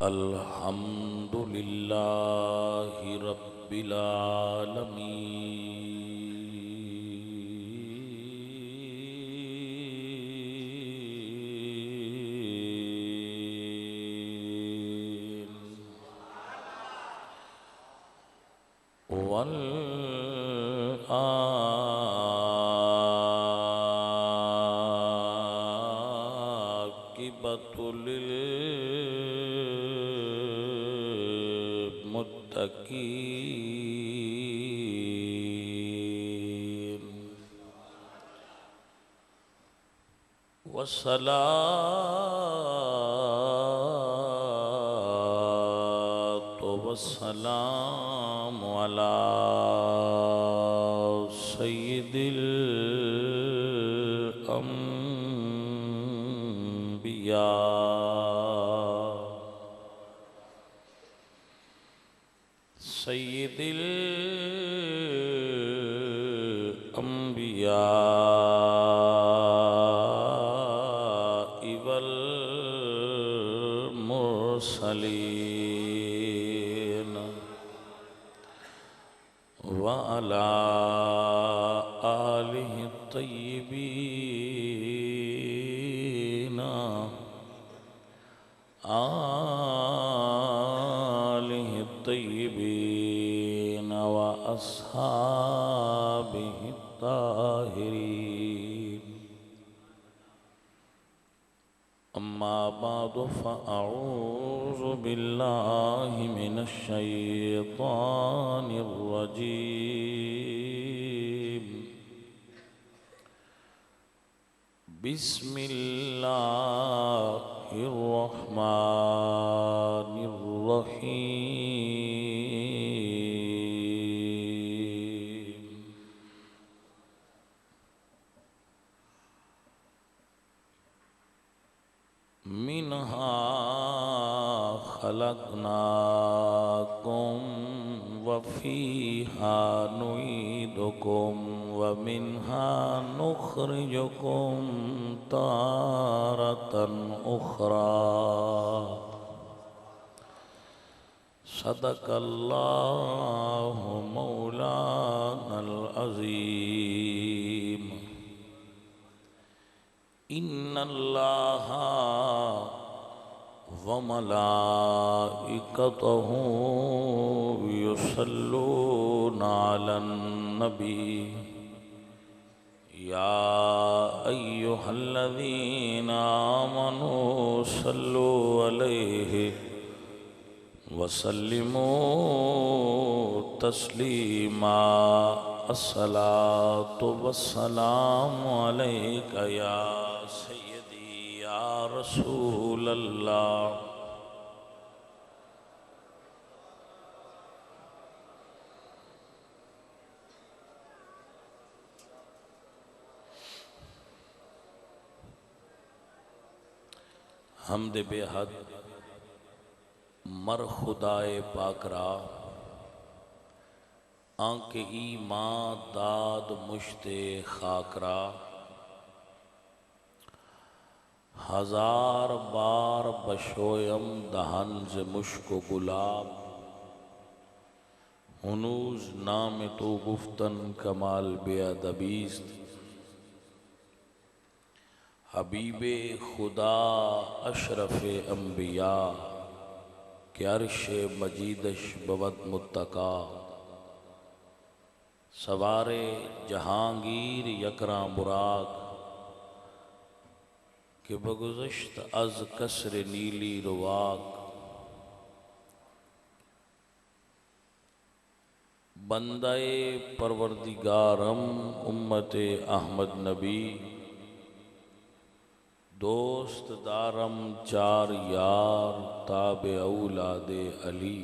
अल्हम्दुलिल्लाहि रब्बिल आलमीन वल आकिबतु लिल मुत्तकीन वस्सलातु वस्सलामु अला सय्यिदिल अंबिया सय्यिदिल अंबिया वल मुरसलीन व अला आलिहि तय्यिबीन आलिहि तय्यिबीन व अस्हाबिहि ताहिरीन अम्मा बादु फ़अऊज़ु बिल्लाहि मिनश शैतानिर रजीम बिस्मिल्लाहिर रहमानिर रहीम मिनहा खलक़नाकुम व फ़ीहा नुईदुकुम व मिनहा नुख़रिजुकुम तारतन उख़रा सदक़ल्लाहु मौलानल अज़ीम इन्नल्लाहा व मलाइकतहु युसल्लूना अलन नबी या अय्युहल्लज़ीना आमनू सल्लु अलैहि वसल्लिमू तस्लीमा अस्सलातु वस्सलामु अलैका या सय्यदी या रसूल अल्लाह। हमद बेहद मर खुदाए पाकरा आंके ईमां दाद मुश्ते खाकरा हजार बार बशोयम दहन से मुश्को गुलाब हुनूज नाम तो गुफ्तन कमाल बेअदबीस्त हबीबे खुदा अशरफ़े अम्बिया के अर्शे मजीदश बवद मुत्तका सवारे जहांगीर यकरा बुराक के बगुज़श्त अज़ कसर नीली रुवाक बंदाए परवरदिगारम उम्मते अहमद नबी दोस्त दारम चार यार ताबे औलादे अली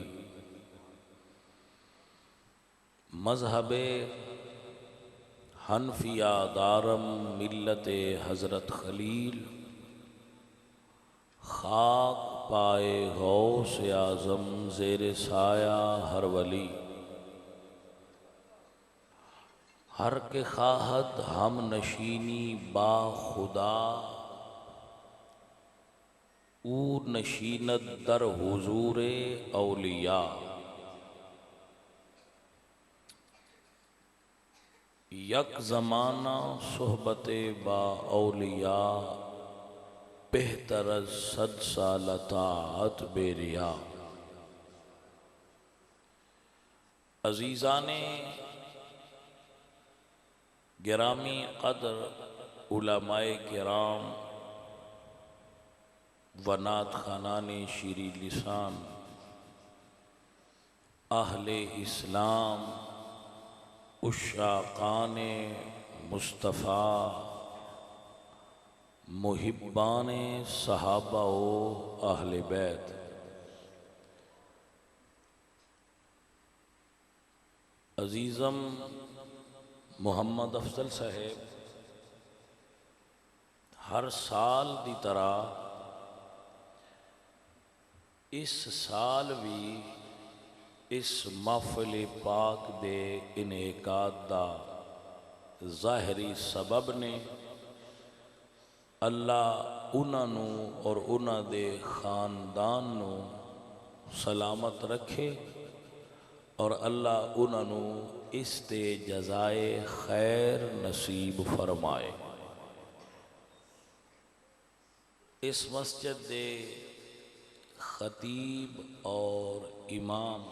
मज़हबे हनफिया दारम मिल्लते हज़रत खलील खाक पाए गौस आज़म ज़ेर साया हर वली हर के खाहत हम नशीनी बा खुदा ऊ नशीनत दर हुजूर औलिया। यक ज़माना सोहबत बा औलिया, बेहतर सद साल ताअत बेरिया। अजीज़ाने गिरामी कदर उलमाए किराम वनात खानाने शीरी लिसान अहले इस्लाम उशाक़ाने मुस्तफ़ा मुहिब्बाने सहाबा व अहले बैत। अजीज़म मोहम्मद अफजल साहेब हर साल की तरह इस साल भी इस महफिल पाक दे इनेकाद दा ज़ाहरी सबब ने अल्लाह उन्होंने और उन्हों दे खानदान नू सलामत रखे और अल्लाह उन्होंने इस ते जज़ाए खैर नसीब फरमाए। इस मस्जिद दे खतीब और इमाम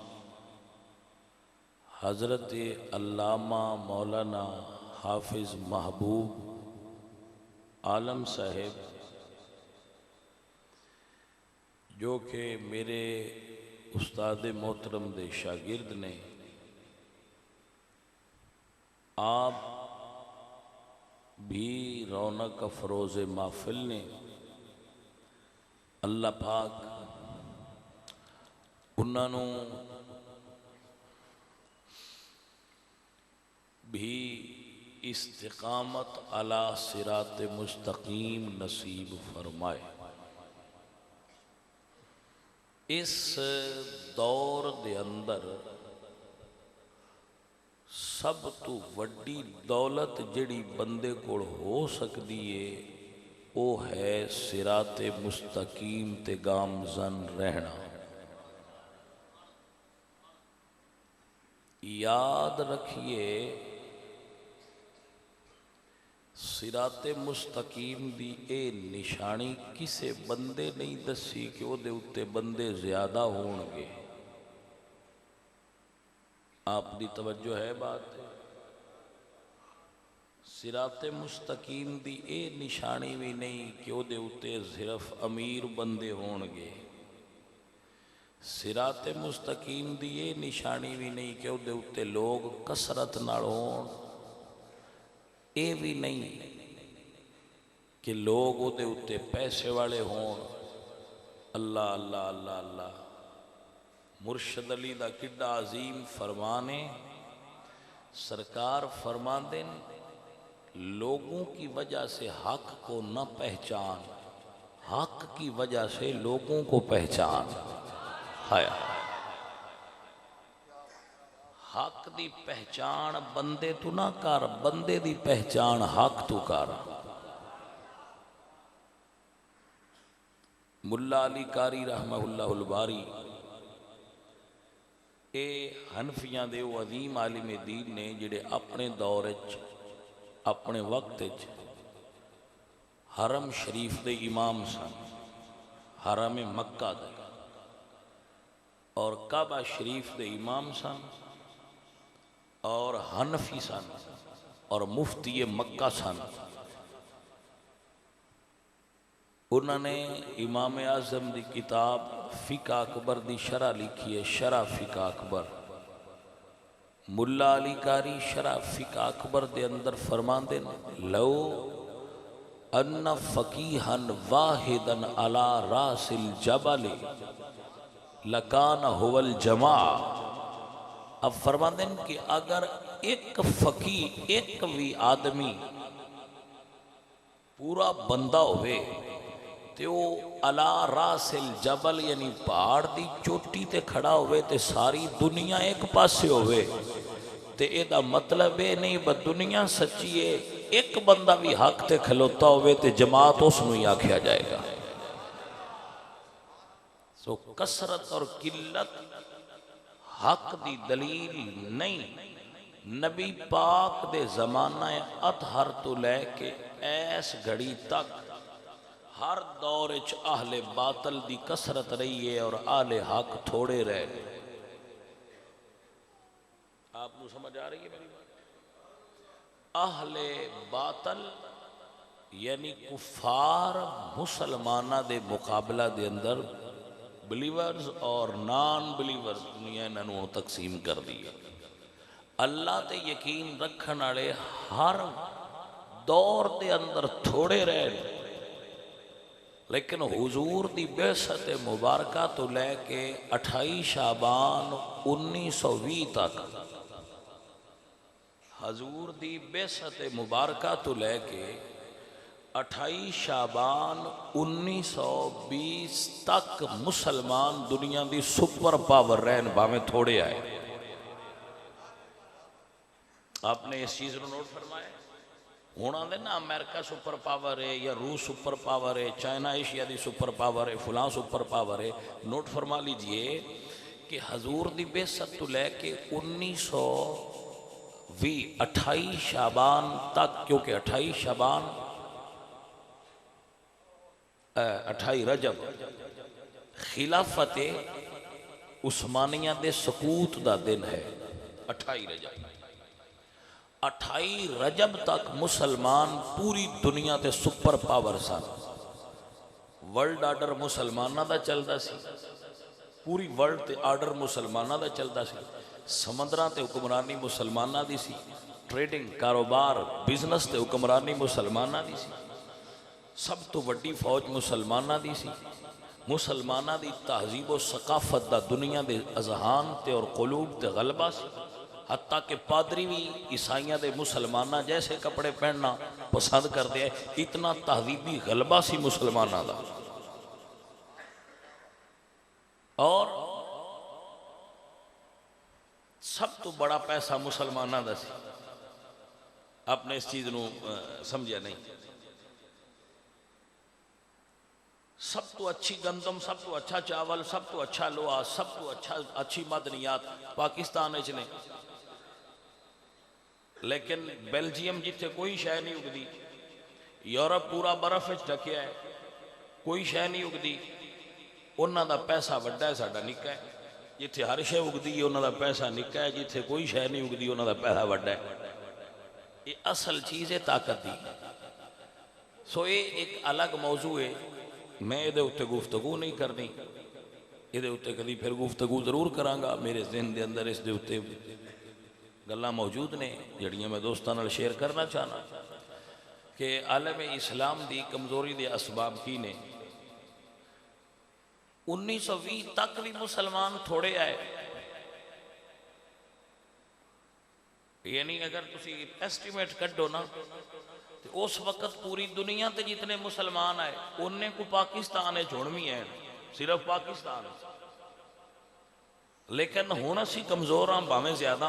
हज़रत अल्लामा मौलाना हाफिज़ महबूब आलम साहेब, जो कि मेरे उस्ताद मोहतरम दे शागिर्द ने, आप भी रौनक अफरोज़ महफिल ने। अल्लाह पाक उन्होंने भी इस्तिकामत अला सिरात मुस्तकीम नसीब फरमाए। इस दौर दे अंदर सब तो वड्डी दौलत जिहड़ी बंदे कोल हो सकती है वो है सिरात मुस्तकीम ते गामजन रहना। याद रखिए, सिरात मुस्तकीम दी ए निशानी किसे बंदे नहीं दसी कि उहदे उत्ते बंदे ज्यादा होणगे। आपकी तवज्जो है बात? सिरात मुस्तकीम दी ए निशानी भी नहीं कि उहदे उत्ते सिर्फ अमीर बंदे होणगे। सिरात मुस्तकीम दी ए निशानी भी नहीं कि उहदे उत्ते लोग कसरत नाल होण। ये भी नहीं कि लोग उहदे उत्ते पैसे वाले होण। अल्लाह अल्लाह अल्लाह अल्लाह। मुर्शद अली दा किड्डा अजीम फरमाने, सरकार फरमाते लोगों की वजह से हक को न पहचान, हक की वजह से लोगों को पहचान। हाया हक दी पहचान बंदे तू ना कर, बंदे दी पहचान हक तू कर। मुल्ला अली कारी रहमहुल्लाहुल बारी ये हनफियां दे वो अजीम आलिम दीन ने जिहड़े अपने दौर अपने वक्त हरम शरीफ दे इमाम सन, हरम मक्का दे और काबा शरीफ दे इमाम सन और हनफी सन और मुफ्ती मक्का सन। उन्होंने इमाम आज़म की किताब फ़िक़्ह अकबर की शरह लिखी है, शरह फ़िक़्ह अकबर। मुल्ला अली कारी शरह फ़िक़्ह अकबर के अंदर फरमाते लो अन्न फ़कीहन वाहिदन अला रासिल जबल लकान हुवल जमा। अब फरमाते हैं कि अगर एक फ़कीह, एक भी आदमी पूरा बंदा होवे तो अला रासिल जबल यानी पहाड़ की चोटी ते खड़ा होवे ते सारी दुनिया एक पासे होवे ते एदा मतलब ये नहीं ब दुनिया सच्ची है। एक बंदा भी हक ते खलोता होवे ते जमात उसनूं ही आख्या जाएगा। सो कसरत और किल्लत हक दी दलील नहीं। नबी पाक दे जमाना अतहर तो लैके ऐस घड़ी तक हर दौर च आहले बातल दी कसरत रही है और आहले हक थोड़े रह गए। आपको समझ आ रही है मेरी बात? आहले बातल यानी कुफार मुसलमाना दे मुकाबला दे अंदर बिलीवर्स और नॉन बिलीवर्स दुनिया इन्हों तकसीम कर दी है। अल्लाह ते यकीन रखने वाले हर दौर के अंदर थोड़े रहे, लेकिन हुजूर दी बेसत मुबारका तो लैके 28 शाबान 1920 तक, हजूर दी बेसत मुबारका तो लैके 28 शाबान 1920 तक मुसलमान दुनिया की सुपर पावर रहन, भावें थोड़े आए। आपने इस चीज़ को नोट फरमाया? हूँ आते ना अमेरिका सुपर पावर है या रूस सुपर पावर है, चाइना एशिया की सुपर पावर है, फलां सुपर पावर है। नोट फरमा लीजिए कि हजूर की बेसत तो लैके 1920 28 शाबान तक, क्योंकि 28 शाबान 28 रजब खिलाफत उस्मानिया के सकूत का दिन है। 28 रजब 28 रजब तक मुसलमान पूरी दुनिया ते सुपर पावर सन। वर्ल्ड आर्डर मुसलमाना का चलता सी, पूरी वर्ल्ड ते आर्डर मुसलमाना का चलता सी। समुद्रां ते हुक्मरानी मुसलमाना दी सी, ट्रेडिंग कारोबार बिजनेस ते हुक्मरानी मुसलमाना दी सी, सब तो वड्डी फौज मुसलमाना दी सी। मुसलमाना दी तहजीब व सकाफत दा दुनिया के अजहान ते और कुलूब ते गलबा सी। हत्ता कि पादरी भी ईसाइयों के मुसलमाना जैसे कपड़े पहनना पसंद करते हैं। इतना तहजीबी गलबा सी मुसलमाना का। और सब तो बड़ा पैसा मुसलमाना का सी। आपने इस चीज़ को समझा नहीं? सब तो अच्छी गंदम, सब तो अच्छा चावल, सब तो अच्छा लोहा, सब तो अच्छी मदनियात पाकिस्तान ने। लेकिन बेल्जियम जिथे कोई शह नहीं उगती, यूरोप पूरा बर्फ ढकिया है, कोई शह नहीं उगती, उन्होंने पैसा वड्डा है, साडा निक्का है। जिथे हर शह उगती है उन्होंने पैसा निक्का है, जिथे कोई शह नहीं उगती उन्होंने पैसा वड्डा है। ये असल चीज़ है ताकत की। सो ये एक अलग मौजू है, मैं ये उत्ते गुफ्तगू नहीं करनी। ये उत्ते कभी फिर गुफ्तगू जरूर करांगा। मेरे ज़हन के अंदर इस उत्ते गल्लां मौजूद ने जड़ियाँ मैं दोस्तों नाल शेयर करना चाहना कि आलम इस्लाम की कमज़ोरी के असबाब की ने। 1920 तक भी मुसलमान थोड़े आए। यानी अगर तुसी एस्टीमेट कड्डो ना तो उस वक्त पूरी दुनिया ते जितने मुसलमान आए उन्ने को पाकिस्तान है हुण भी है, सिर्फ पाकिस्तान। लेकिन हुण असी कमज़ोर हाँ, भावें ज़्यादा,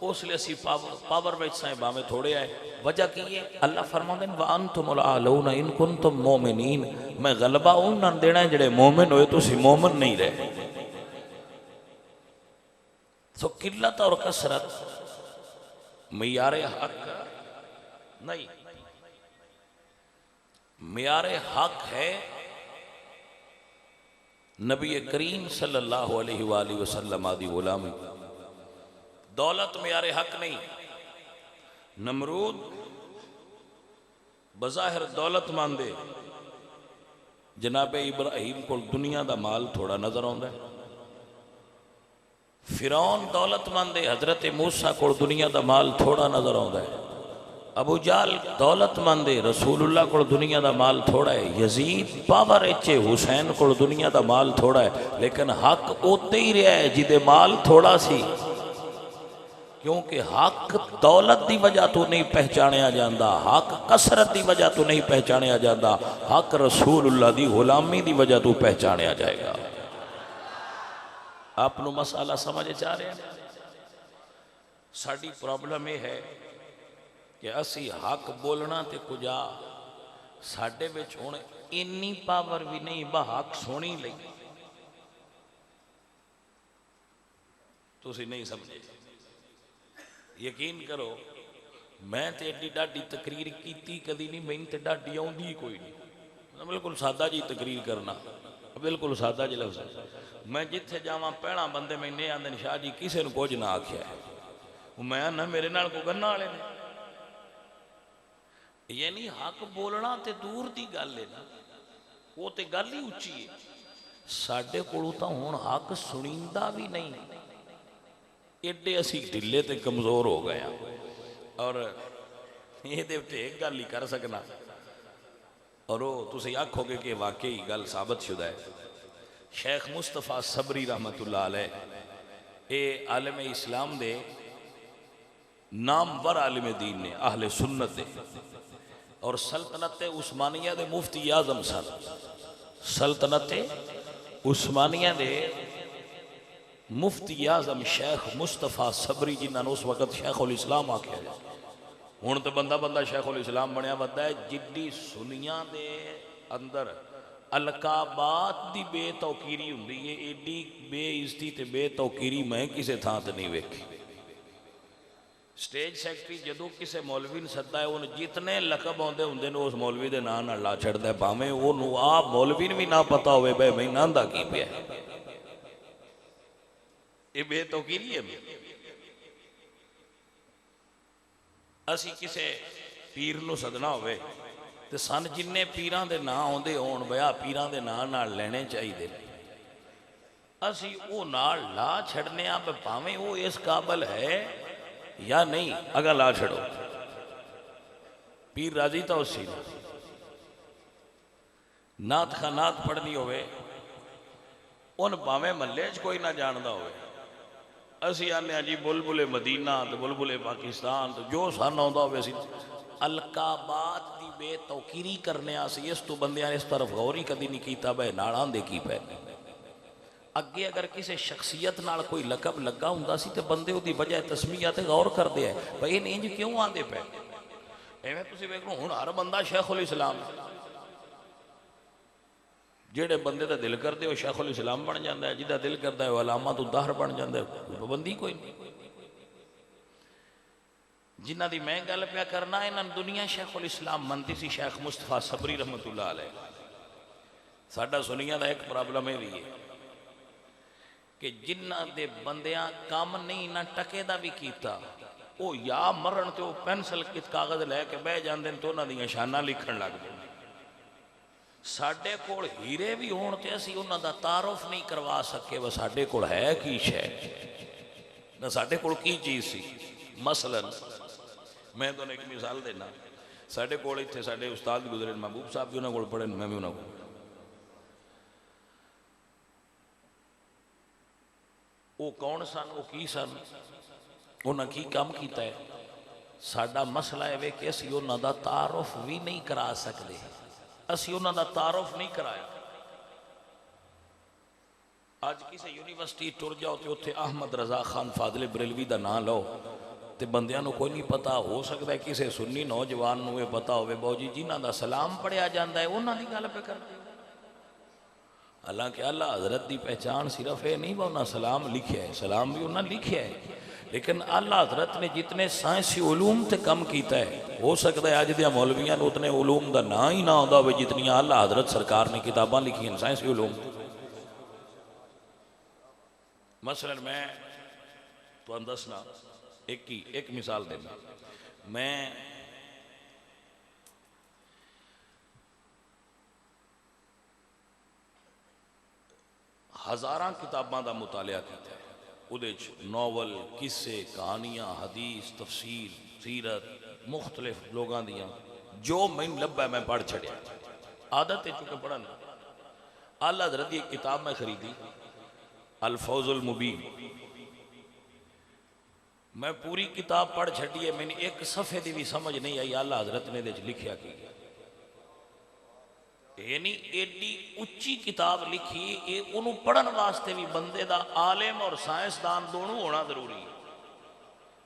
उसलिए असी पावर विच सां, भावें थोड़े आए। वजह की है? अल्लाह फरमांदे व अंतुमुल आलऊना इन कुंतुम मोमिनीन। मैं गलबा उन्हां देना है जिहड़े मोमिन होए, तुसीं मोमिन नहीं रहे। सो किल्लत और कसरत मियारे हक नहीं। मियारे हक है नबी करीम सल्लल्लाहु अलैहि वसल्लम आदि गुलामी। दौलत मियारे हक नहीं। नमरूद बज़ाहिर दौलतमंद है, जनाबे इब्राहिम को दुनिया का माल थोड़ा नजर आता है। फिरौन दौलतमंद है, हजरत मूसा को दुनिया का माल थोड़ा नजर आता है। अबू जाल दौलतमंद है, रसूलुल्लाह को दुनिया का माल थोड़ा है। यजीद पावर इचे, हुसैन को दुनिया का माल थोड़ा है। लेकिन हक उते ही रहा है जिदे माल थोड़ा सी, क्योंकि हक दौलत की वजह तो नहीं पहचानिया जाता, हक कसरत की वजह तो नहीं पहचानिया जाता, हक रसूलुल्लाह की गुलामी की वजह तो पहचानिया जाएगा। आपको मसाला समझ आ रहा है? साड़ी प्रॉब्लम यह है कि असी हक बोलना तो कुछ आ साडे विच हुण इन्नी पावर भी नहीं बा हक सुनी लई। तुसी नहीं समझे। यकीन करो मैं तो एडी ढाडी तकरीर की कदी नहीं, मैंने तो ढाडी आउंदी ही कोई नहीं। मैं बिल्कुल सादा जी तकरीर करना, बिल्कुल सादा जी लफ्ज़। मैं जिथे जावा पहला बंदे मैंने आंदे शाह जी किसी ने कुछ ना आख्या, मैं ना मेरे नाल को गन्ना वाले ने। यानी हक बोलना तो दूर की गल है ना, वो तो गल ही उच्ची है। साडे कोलों तां हुण हक सुनींदा भी नहीं, एडे असी ढिले ते कमज़ोर हो गए हैं। और ये एक गल ही कर सकना, और वो तुसीं आखोगे कि वाकई गल साबित शुदा है। शेख मुस्तफा सबरी रहमतुल्लाह अलैह ये आलम इस्लाम दे नामवर आलिम दीन ने, आहले सुन्नत दे, और सल्तनत उस्मानिया दे मुफ्ती आजम सन। सल्तनत उस्मानिया दे मुफ्ती आजम शेख मुस्तफा सबरी, जिन्होंने उस वक्त शेखुल इस्लाम आख्या है। हुण तो बंदा बंदा शेखुल इस्लाम बनया बंदा है। जिड्डी सुनिया दे अंदर अलकाबात दी बेतौकीरी हुंदी है, एडी बेइज्जती ते बेतौकीरी मैं किसी थां ते नहीं वेखी। स्टेज सैकटरी जदों किसी मौलवी ने सद्दा है, उन्हें जितने लकब आते होंगे उस मौलवी के नाम नाल ला छड़दा है, भावें उन्होंने आप मौलवी ने भी ना पता होवे भाई मैं नांदा की पिया। ये बेतौकीरी है। असी किसी पीर नूं सदना होवे ते सन जिन्ने पीरां दे नां आउंदे होण बया पीरां दे नां नाल लेने चाहिए, असी वो नाल ला छड़ने आ, भावें वो इस काबल है या नहीं, अगर ला छड़ो पीर राजी तो उसी नात खा नात पढ़नी होवे, उन भावें महल्ले च कोई ना जानता होवे। असी आने जी बुलबुले मदीना तो बुलबुले पाकिस्तान, तो जो सन आता हो असी अलकाबात की बेतौकीरी करने आसी। इस तो बंद ने इस तरफ गौर ही कभी नहीं किया भाई नाल आंदे की पै। अगे अगर किसी शख्सियत नाल कोई लकब लगा हुंदा सी तो बंदे उहदी वजह तस्मीया ते गौर करते हैं भाई इन्हें इंज क्यों आंदे पै। एवें तुसीं वेख लो हुण हर बंदा शेखुल इस्लाम, जेड़े बंदे का दिल करते हो शेखुल इस्लाम बन जाता है, जिदा दिल करता है वह अलामा तो दाहर बन जाता है, पाबंदी कोई नहीं। जिन्हां दी मैं गल पिया करना इन्हां दुनिया शेखुल इस्लाम मनती सी शेख मुस्तफा सबरी रहमतुल्लाह अलैह। साडा सुनिया का एक प्रॉब्लम यह भी है कि जिन्हां दे बंदियां काम नहीं ना टके दा भी कीता, वो या मरण तो पेंसिल कित कागज लैके बह जाते तो उन्हां दियां शानां लिखण लग जाते। साडे कोल हीरे भी होण ते असीं उन्हां दा तारुफ नहीं करवा सके वह साडे कोल है की शै ना, साडे कोल की चीज़ सी। मसलन मैं तुहानूं एक मिसाल देना, साडे कोल इत्थे साडे उस्ताद गुजरे महबूब साहब भी उन्हां कोल पढ़े, मैं भी उन्हां कोल। वो कौन सन, वो की सन, उन्हां की काम कीता है। साडा मसला है कि असीं उन्हां दा तारुफ भी नहीं करा सकते, असीं उन्हां दा तारुफ नहीं कराया। अज किसी यूनीवर्सिटी टुर जाओ तो उत्थे अहमद रजा खान फादले बरेलवी का नाम लो तो बंदियां नूं कोई नहीं पता। हो सकता है किसी सुन्नी नौजवान नूं पता होवे बहु जी जिन्हां दा सलाम पढ़िया जाता है उन्हां दी गल पे करते। हालांकि अल्लाह हजरत की पहचान सिर्फ ये नहीं उन्हें सलाम लिखा है, सलाम भी उन्हें लिखा है, लेकिन अल्लाह हजरत ने जितने साइंसी उलूम से कम किया है, हो सकता है अज दे मौलवियां नूं उतने उलूम का ना ही ना आता हो जितनियां अल्लाह हजरत सरकार ने किताबां लिखियां साइंसी उलूम। मसलन मैं तुहानूं दसना एक मिसाल देना, मैं हज़ारां किताबां का मुतालिया किया है, उहदे नॉवल किस्से कहानियां हदीस तफसीर सीरत मुख्तलिफ लोगों दियां जो मैनूं लभा मैं पढ़ छड़िया। आदत है चुके पढ़न। आला हज़रत की एक किताब मैं खरीदी अल फौजुल मुबीन, मैं पूरी किताब पढ़ छड़ी है, मैंने एक सफ़े की भी समझ नहीं आई आला हज़रत ने इहदे लिखिया की। यानी एडी उच्ची किताब लिखी, ये उन्होंने पढ़न वास्ते भी बंदे दा आलिम और साइंसदान दोनों होना जरूरी है।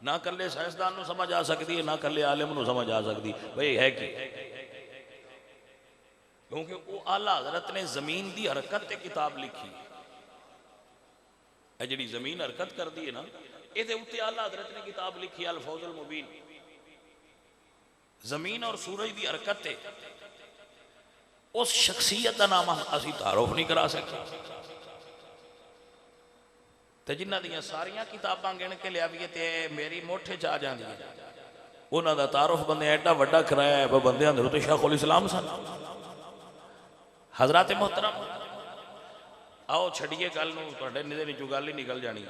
ना कल्ले साइंसदान नूं समझ आ सकती है, ना कल्ले आलिम नूं समझ आ सकती भाई है कि, क्योंकि वो आला हज़रत ने जमीन की हरकत ते किताब लिखी। ਇਹ ਜਿਹੜੀ ਜ਼ਮੀਨ ਹਰਕਤ ਕਰਦੀ ਹੈ ਨਾ, ਇਹਦੇ ਉੱਤੇ ਆਲਾ हज़रत ने किताब लिखी अल फौजुल मुबीन। जमीन और सूरज की हरकत है, उस शख्सियत का नाम असी तारुफ नहीं करा सकते। तो जिन्हों दी सारिया किताबां गिन के लिया भी ते मेरी मोठे च आ जाती है, उन्हों का तारुफ बंदे एडा वड्डा कराया है, बंदे अंदरों तो शेखुल इस्लाम सन। हजरत मोहतरम आओ छड़िए गल नूं, तुहाडे निदे चों गल ही निकल जानी।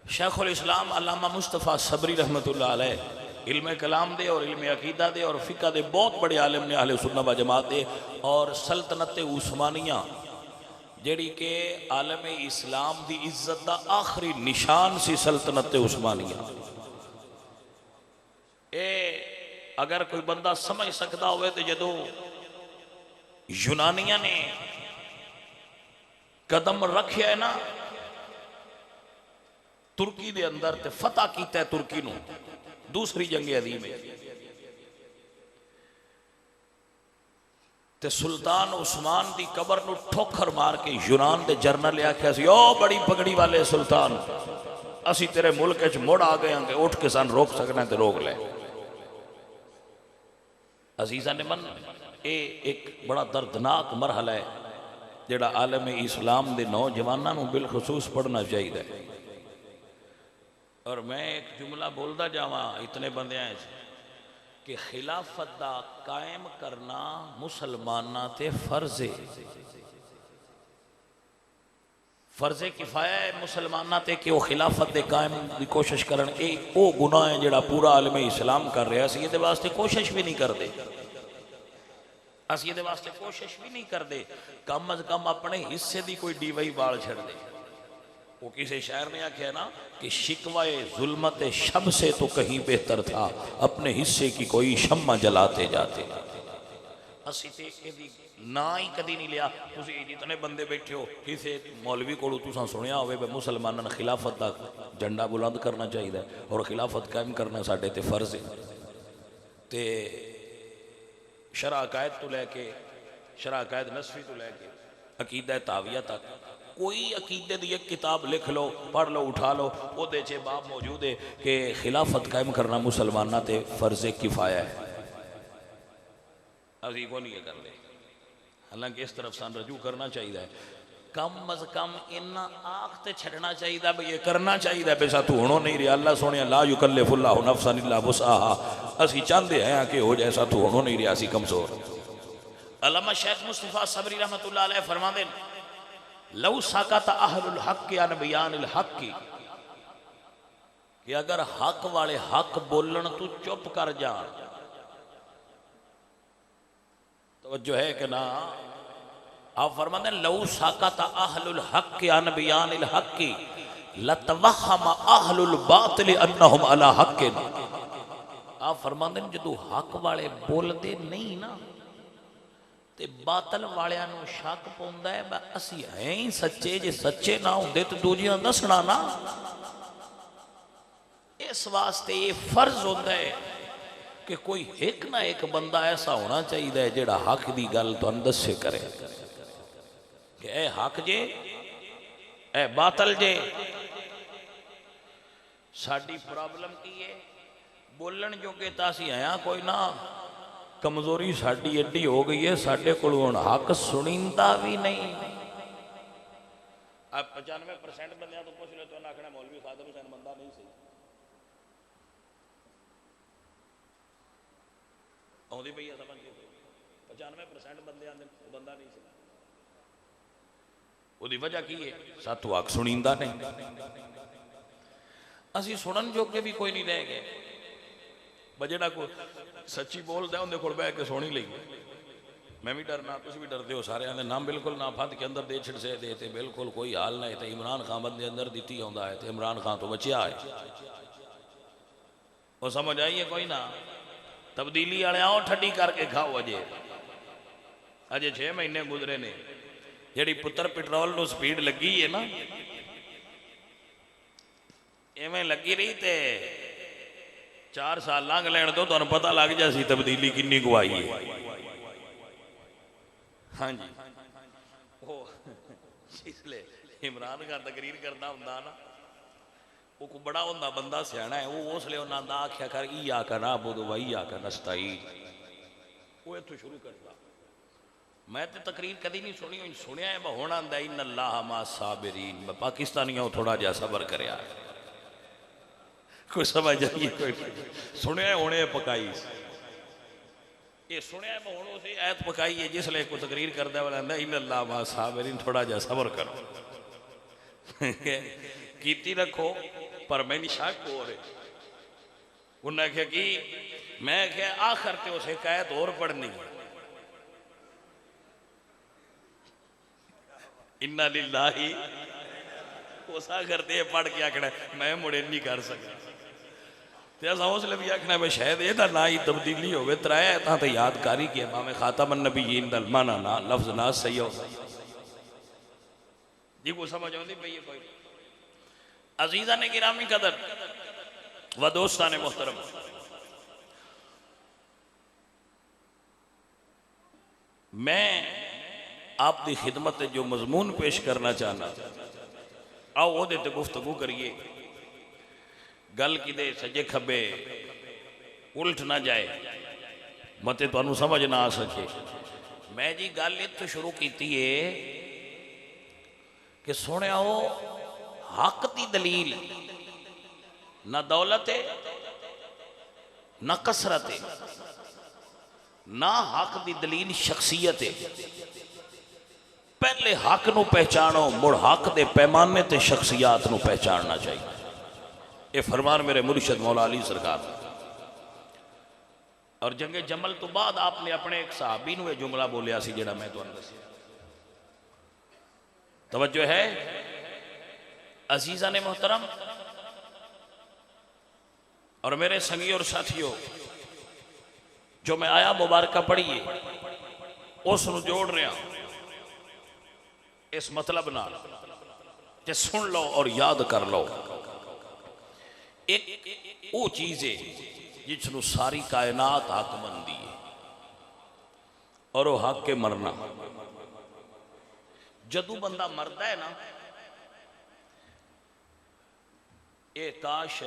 शेखुल इस्लाम अल्लामा मुस्तफा सबरी रहमतुल्लाह अलैह इल्म कलाम दे और इल्म अकीदा दे और फिका दे बहुत बड़े आलिम ने, अहले सुन्नत व जमात दे। और सल्तनत उस्मानिया जिहड़ी के आलम इस्लाम दी इज्जत दा आखिरी निशान सी, सल्तनत उस्मानिया। ए अगर कोई बंदा समझ सकता होवे तो जदों यूनानिया ने कदम रखिया है ना तुर्की दे अंदर, ते फतह कीता है तुर्की नूं दूसरी जंग अजीम में, ते सुल्तान उस्मान दी कबर नूं ठोकर मार के यूनान दे जरनल आख्या सी, ओ बड़ी पगड़ी वाले सुल्तान, असी तेरे मुल्क च मुड़ आ गए हैं, उठ के सन रोक सकना तो रोक ले। अजीजा ने मन ये एक बड़ा दर्दनाक मरहला है जिहड़ा आलम इस्लाम के नौजवानों को बिलखसूस पढ़ना चाहिए। और मैं एक जुमला बोलता जावा इतने बंदियां कि खिलाफत दा कायम करना मुसलमाना ते फर्जे, फर्जे किफाया है मुसलमाना ते कि वो खिलाफत दे कायम की कोशिश करन। वो गुनाह है जिहड़ा पूरा आलम इस्लाम कर रहा सी, ये वास्ते कोशिश भी नहीं करते, असी ये वास्ते कोशिश भी नहीं करते। कम अज कम अपने हिस्से की कोई डीवाई बाल छड़ दे। वो किसी शायर ने आख्या ना कि शिकवाए जुल्मत शब से तो कहीं बेहतर था, अपने हिस्से की कोई शम्मा जलाते जाते। असी ते इहदी ना ही कदी नहीं लिया। तुसीं जितने बंदे बैठे हो, किसी मौलवी कोलों तुसां सुनिया होवे भी मुसलमानां ने खिलाफत का झंडा बुलंद करना चाहिए और खिलाफत कायम करना साडे ते फर्ज है। ते शरह अकायद तो लैके शरह अकायद नसफी तो लैके अकीदा ताविया तक कोई अकीदे की एक किताब लिख लो, पढ़ लो, उठा लो, वो बाब मौजूद है कि खिलाफत कायम करना मुसलमाना ते फर्ज किफाया है। अभी को नहीं करते, हालांकि इस तरफ सन रजू करना चाहिए। कम अज कम इन्ना आख ते छड़ना चाहिए भाई ये करना चाहिए बेसा तू होनो नहीं रहा। अल्लाह सोने ला युकल्लिफुल्लाहु नफ्सन इल्ला वुसअहा, असी चाहते हैं कि हो जैसा तू होनो नहीं रहा, असी कमजोर। अल्लामा शेख मुस्तफा सबरी रहमतुल्लाह अलैह फरमाते लौ साकत अहलुल हक अन बयानिल हक की, कि अगर हक वाले हक बोलन तू चुप कर जा, तो जो है कि ना आप फरमाते लौ साकत अहलुल हक अन बयानिल हक की लतवहम अहलुल बातिल अन्नहुम अला हक। आप फरमाते जो हक वाले बोलते नहीं ना ते बातल वालियां नूं शक पौंदा है असी है ही सच्चे, जे सच्चे ना होंदे तो दूजियां दसना ना। इस वास्ते ये फर्ज होता है कि कोई एक ना एक बंदा ऐसा होना चाहिए जिहड़ा हक की गल तुहानूं दस्से करे कि ए हक जे ए बातल जे। साडी प्रॉब्लम की है बोलन जोगे तां असीं हैं कोई ना, कमजोरी साड़ी एडी हो गई है साडे कोल हुण हक सुनींदा भी नहीं। अब 95% बंदियां तो पूछ लो तो आखना मौलवी खादर हुसैन बंदा नहीं सही आउंदी पई है समझ के 95% बंदे आंदे बंदा नहीं सही। उहदी वजह की है साथों हक सुनींदा नहीं, असीं सुनन जोगे भी कोई नहीं रह गए। बजेड़ा को सच्ची बोलता उन्हें कोल बह के सोनी ली। मैं भी डरना, तुम भी डरते हो, सारे आते नाम बिल्कुल ना फत के अंदर दे छिड़ से दे ते बिल्कुल कोई हाल नहीं। तो इमरान खान बंदे अंदर दी आता है तो इमरान खान तो बचिया है। वो समझ आई है कोई ना। तब्दीली वाले आओ ठंडी करके खाओ। अजे 6 महीने गुजरे ने, जी पुत्र पेट्रोल को स्पीड लगी है ना इवें लगी रही तो 4 साल लंघ लैन दो तुहानूं पता लग जा सी तब्दीली किन्नी कुछ आई है। हाँ जी, इसलिए इमरान खान तकरीर करता होंदा ना, वो को बड़ा होंदा बंदा सियाना है, वो उसले उन्होंने आख्या कर ई आकर ना बुद वही आकर नस्ताई, वो इतों शुरू करता। मैं तो तकरीर कभी नहीं सुनी, सुनिया है हुण आंदा इन अल्लाह मा साबिरीन, पाकिस्तानियों थोड़ा जहा सबर करया, कोई समझ आइए कोई सुनिया होने पकाई, ये सुनिया हुण उस ऐत पकाई है जिसले को तकरीर करदा वाला आंदा इन अल्लाह मा साबिरीन, थोड़ा जहा सबर करो कीती रखो। पर मैंने शक हो रहे, उन्हें आख्या कि मैं क्या आखिर ते उसे कैद और पढ़नी, इन्ना लिल्लाही उस आखिर ते पढ़ के आखना मैं मुड़े नहीं कर सकता, तो उसले भी आखना मैं शायद यदा ना ही तब्दीली हो त्राया तो यादकारी किया भावें खातमन नबीयीन दा माना ना लफ्ज ना सही हो जी, को समझ आती पई कोई। अजीजा ने गिरामी कदर व दोस्ता ने मोहतरम, मैं आपकी खिदमत जो मजमून पेश करना चाहना, आओ वो गुफ्तगू करिए, गल कि सजे खबे उल्ट ना जाए, मते तुहानू समझ ना आ सके। मैं जी गल इत्थों शुरू की है कि सुनिया हो हक की दलील ना दौलत है ना कसरत है, ना हक की दलील शख्सियत है। पहले हक नू पहचानो, मुड़ हक दे पैमाने ते शख्सियात नू पहचानना चाहिए। ये फरमान मेरे मुर्शद मौला अली सरकार। और जंगे जमल तो बाद आपने अपने एक सहाबी नू जुमला बोलिया सी जेड़ा मैं तुहानू दस्सिया, तवज्जो है अजीजा ने मोहतरम और मेरे संगी और साथियों, जो मैं आया मुबारका पढ़िए उस जोड़ रहा इस मतलब ना कि सुन लो और याद कर लो। एक वो चीज है जिसनों सारी कायनात हक बनती है और वो हक के मरना। जदू बंदा मरदा है ना, ये काश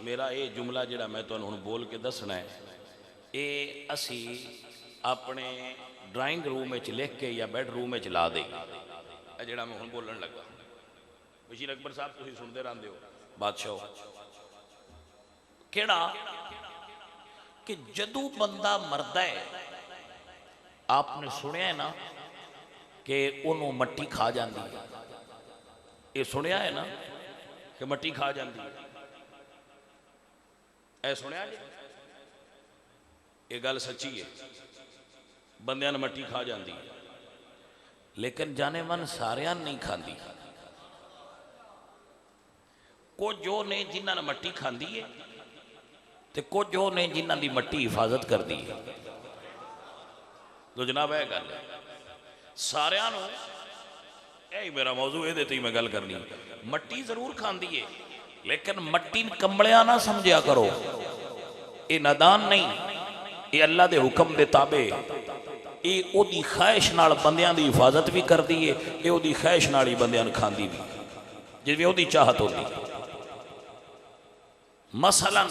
मेरा ये जुमला जिहड़ा मैं तुहानू हुण बोल के दसना है, ये असी अपने ड्राइंग रूम में लिख के या बैडरूम में ला दे, जिहड़ा मैं हुण बोलन लगा। बशीर अकबर साहब तुसीं सुनते रहंदे हो बादशाह, केड़ा कि जदू बंदा मरदा है आपने सुनिया है ना कि उन्होंने मट्टी खा जाती है, ये सुनिया है ना कि मट्टी खा जाती है, ऐ सुनिया जी? ये गल सच्ची है, बंदियां ने मट्टी खा जाती है, लेकिन जाने मन सारियां नहीं खाती। कुछ जो ने जिन्हां ने मट्टी खाती है ते कुछ जो ने जिन्हां दी मट्टी हिफाजत करती है। तो जनाब यह गल है सारियां नूं, यही मेरा मौजू ये ही मैं गल करनी। मट्टी जरूर खाती है लेकिन मट्टी कंबलिया ना समझिया करो, ये नादान नहीं, ये अल्लाह के हुक्म के ताबे, ये ओदी ख्वाहिश नाल बंदियां दी हिफाजत भी करती है, ये ओदी ख्वाहिश नाल ही बंदियां नूं खांदी भी, जिवें ओदी चाहत होती। मसलन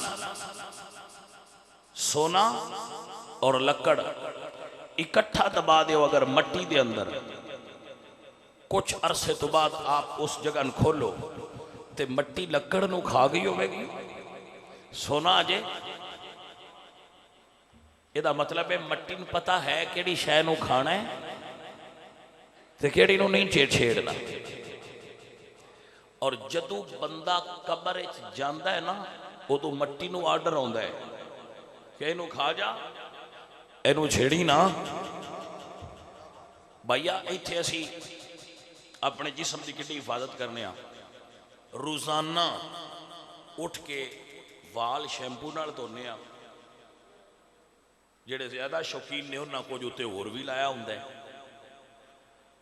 सोना और लकड़ इकट्ठा दबा दो अगर मट्टी के अंदर, कुछ अरसे तो बाद आप उस जगह न खोलो तो मट्टी लकड़ नूं खा गई होगी, सोना अजे। यदा मतलब है मट्टी नूं पता है किहड़ी शै नूं खाना है ते किहड़ी नूं नहीं छेड़ना। और जदों बंदा कबर च जांदा है ना, उदों मट्टी नूं आर्डर आउंदा है कि इहनूं खा जा, इहनूं छेड़ी ना। भैया इत्थे असी अपने जिस्म की कितनी हिफाजत करने, रोजाना उठ के वाल शैंपू नाल धोने, जेड़े ज्यादा शौकीन ने उन्होंने कुछ उत्ते होर भी लाया हुंदा है।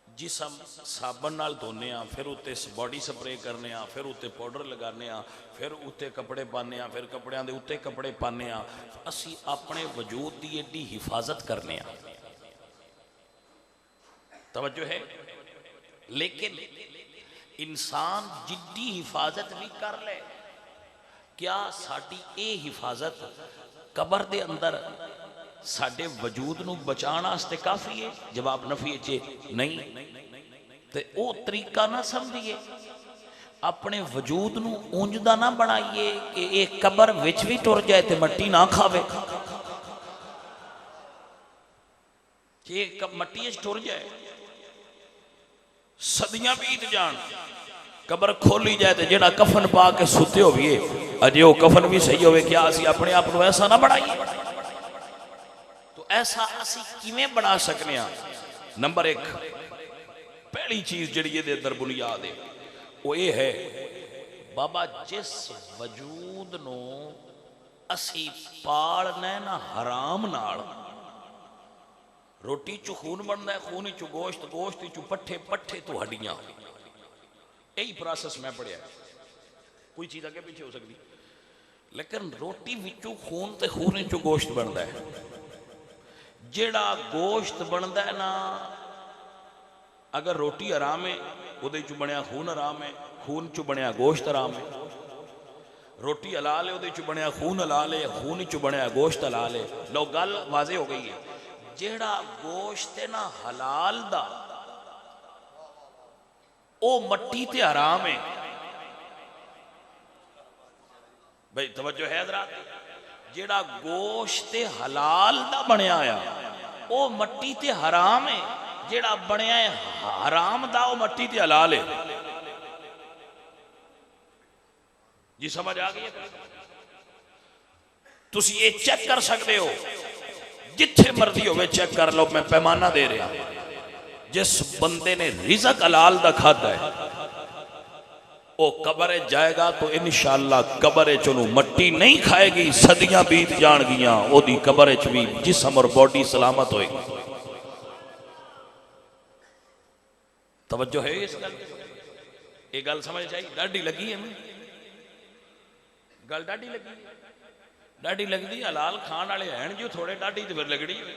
जिसम साबन नाल धोने, फिर उत्ते बॉडी स्प्रे करने, फिर उत्ते पाउडर लगाने, फिर उत्ते कपड़े पाने, फिर कपड़ियां दे उत्ते कपड़े पाने। असी अपने वजूद की एडी हिफाजत करने, तवज्जो है। लेकिन इंसान जिद्दी हिफाजत भी कर ले, क्या साडी ये हिफाजत कबर दे अंदर साडे वजूद नूं बचाने वास्ते काफ़ी है? जवाब नफी चे नहीं। तो वो तरीका ना समझिए, अपने वजूद नूं उंज दा ना बनाइए कि ये कबर विच भी टुर जाए तो मट्टी ना खावे, कि मट्टी टुर जाए, सदियां बीत जान, कबर खोली जाए तो जेड़ा कफन पा के सुते होइए अजे वो कफन भी सही होवे, क्या असी अपने आप को ऐसा ना बनाइए? तो ऐसा असी किवें बना सकने? नंबर एक पहली चीज जिहड़ी इहदे अंदर बुनियाद है वो ये है, बाबा जिस वजूद नूं असी पालना ना हराम नाल, रोटी चू खून बनता है, खून चू गोश्त, गोश्त चू पट्ठे, पट्ठे तो हड्डियां, यही प्रोसेस मैं पढ़िया। कोई चीज़ अगे पीछे हो सकती, लेकिन रोटी विचू खून तो खून चू गोश्त बनता है। जेड़ा गोश्त बनता है ना, अगर रोटी आराम है उहदे चू बनया खून आराम है, खून चू बनया गोश्त आराम है। रोटी हलाल है उहदे चू बनया खून हलाल है, खून चू बनया गोश्त हलाल है। लो गल वाजे हो गई है। जेड़ा गोश्त है ना हलाल दा, ओ मट्टी ते हराम है। भाई तवज्जो है जरा, जेड़ा गोश्त हलाल दा बनया आ ओ मट्टी ते हराम है, जेड़ा बनया है हराम दा ओ मट्टी ते हलाल है। जी समझ आ गई है? तुसी ये चेक कर सकते हो, जिथे मर्जी होवे चेक कर लो, मैं पैमाना दे रहा। जिस बंदे ने रिज़्क हलाल दा खादा है वो कब्र जाएगा तो इंशाअल्लाह कब्र च उन्होंने मट्टी नहीं खाएगी, सदियां बीत जाणगियां, ओदी कब्र च भी जिस्म और बॉडी सलामत होएगी। तवज्जो है इस गल? ये गल समझ चाहिए। डाढ़ी लगी है, गल डाढ़ी लगी, डाढ़ी लगती हलाल खान वाले हैं जो थोड़े, डाढ़ी तो फिर लगनी हो।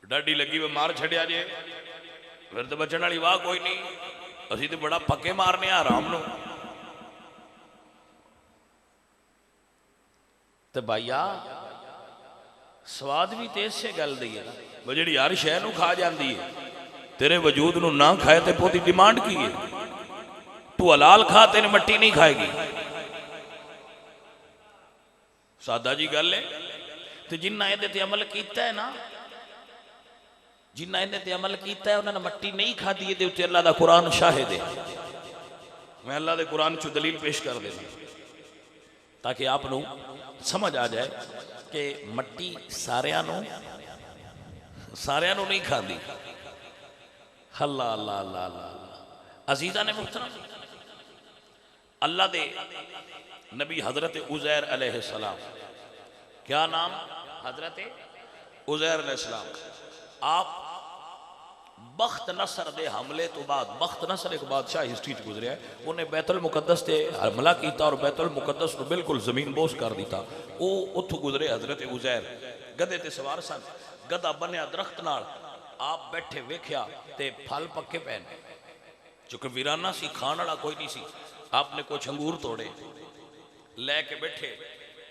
डाढ़ी लगी वे मार छड़िया जे, फिर तो बचने वाली वाह कोई नहीं। असी तो बड़ा पक्के मारने आराम नो। तो भाईया स्वाद भी तो इसे गल दी है वो, जी हर शह नूं खा जाती है, तेरे वजूद नूं ना खाए तो पोती डिमांड की है? तू हलाल खा, तेने मट्टी नहीं खाएगी। सादा जी गल है। तो जिन्ना ये अमल किया है ना, जिन्ना ये अमल किया है उन्होंने मट्टी नहीं खाधी, ये उत्ते अल्लाह दा कुरान शाहिद है। मैं अल्लाह दे कुरान चो दलील पेश कर देना ताकि आप समझ आ जाए कि मट्टी सारियां नहीं खाती। अल्लाह अल्लाह अल्लाह अल्लाह। अजीजा ने मुहतरम, अल्लाह दे नबी हजरत उज़ैर अलैहिस्सलाम, क्या नाम? हजरत उज़ैर अलैहिस्सलाम। आप बख्त नसर दे हमले तो बाद, बख्त नसर एक बादशाह हिस्ट्री गुजरिया है, उन्हें बैतुल मुकद्दस से हमला किया और बैतुल मुकद्दस को बिल्कुल जमीन बोस कर दिता। वो उथों गुजरे हजरत उज़ैर, गधे ते सवार सन, गधा बनया दरख्त नाल, आप बैठे वेख्या ते फल पक्के पैन, चूंकि वीराना सी, खाण वाला कोई नहीं सी। आपने कुछ अंगूर तोड़े लैके बैठे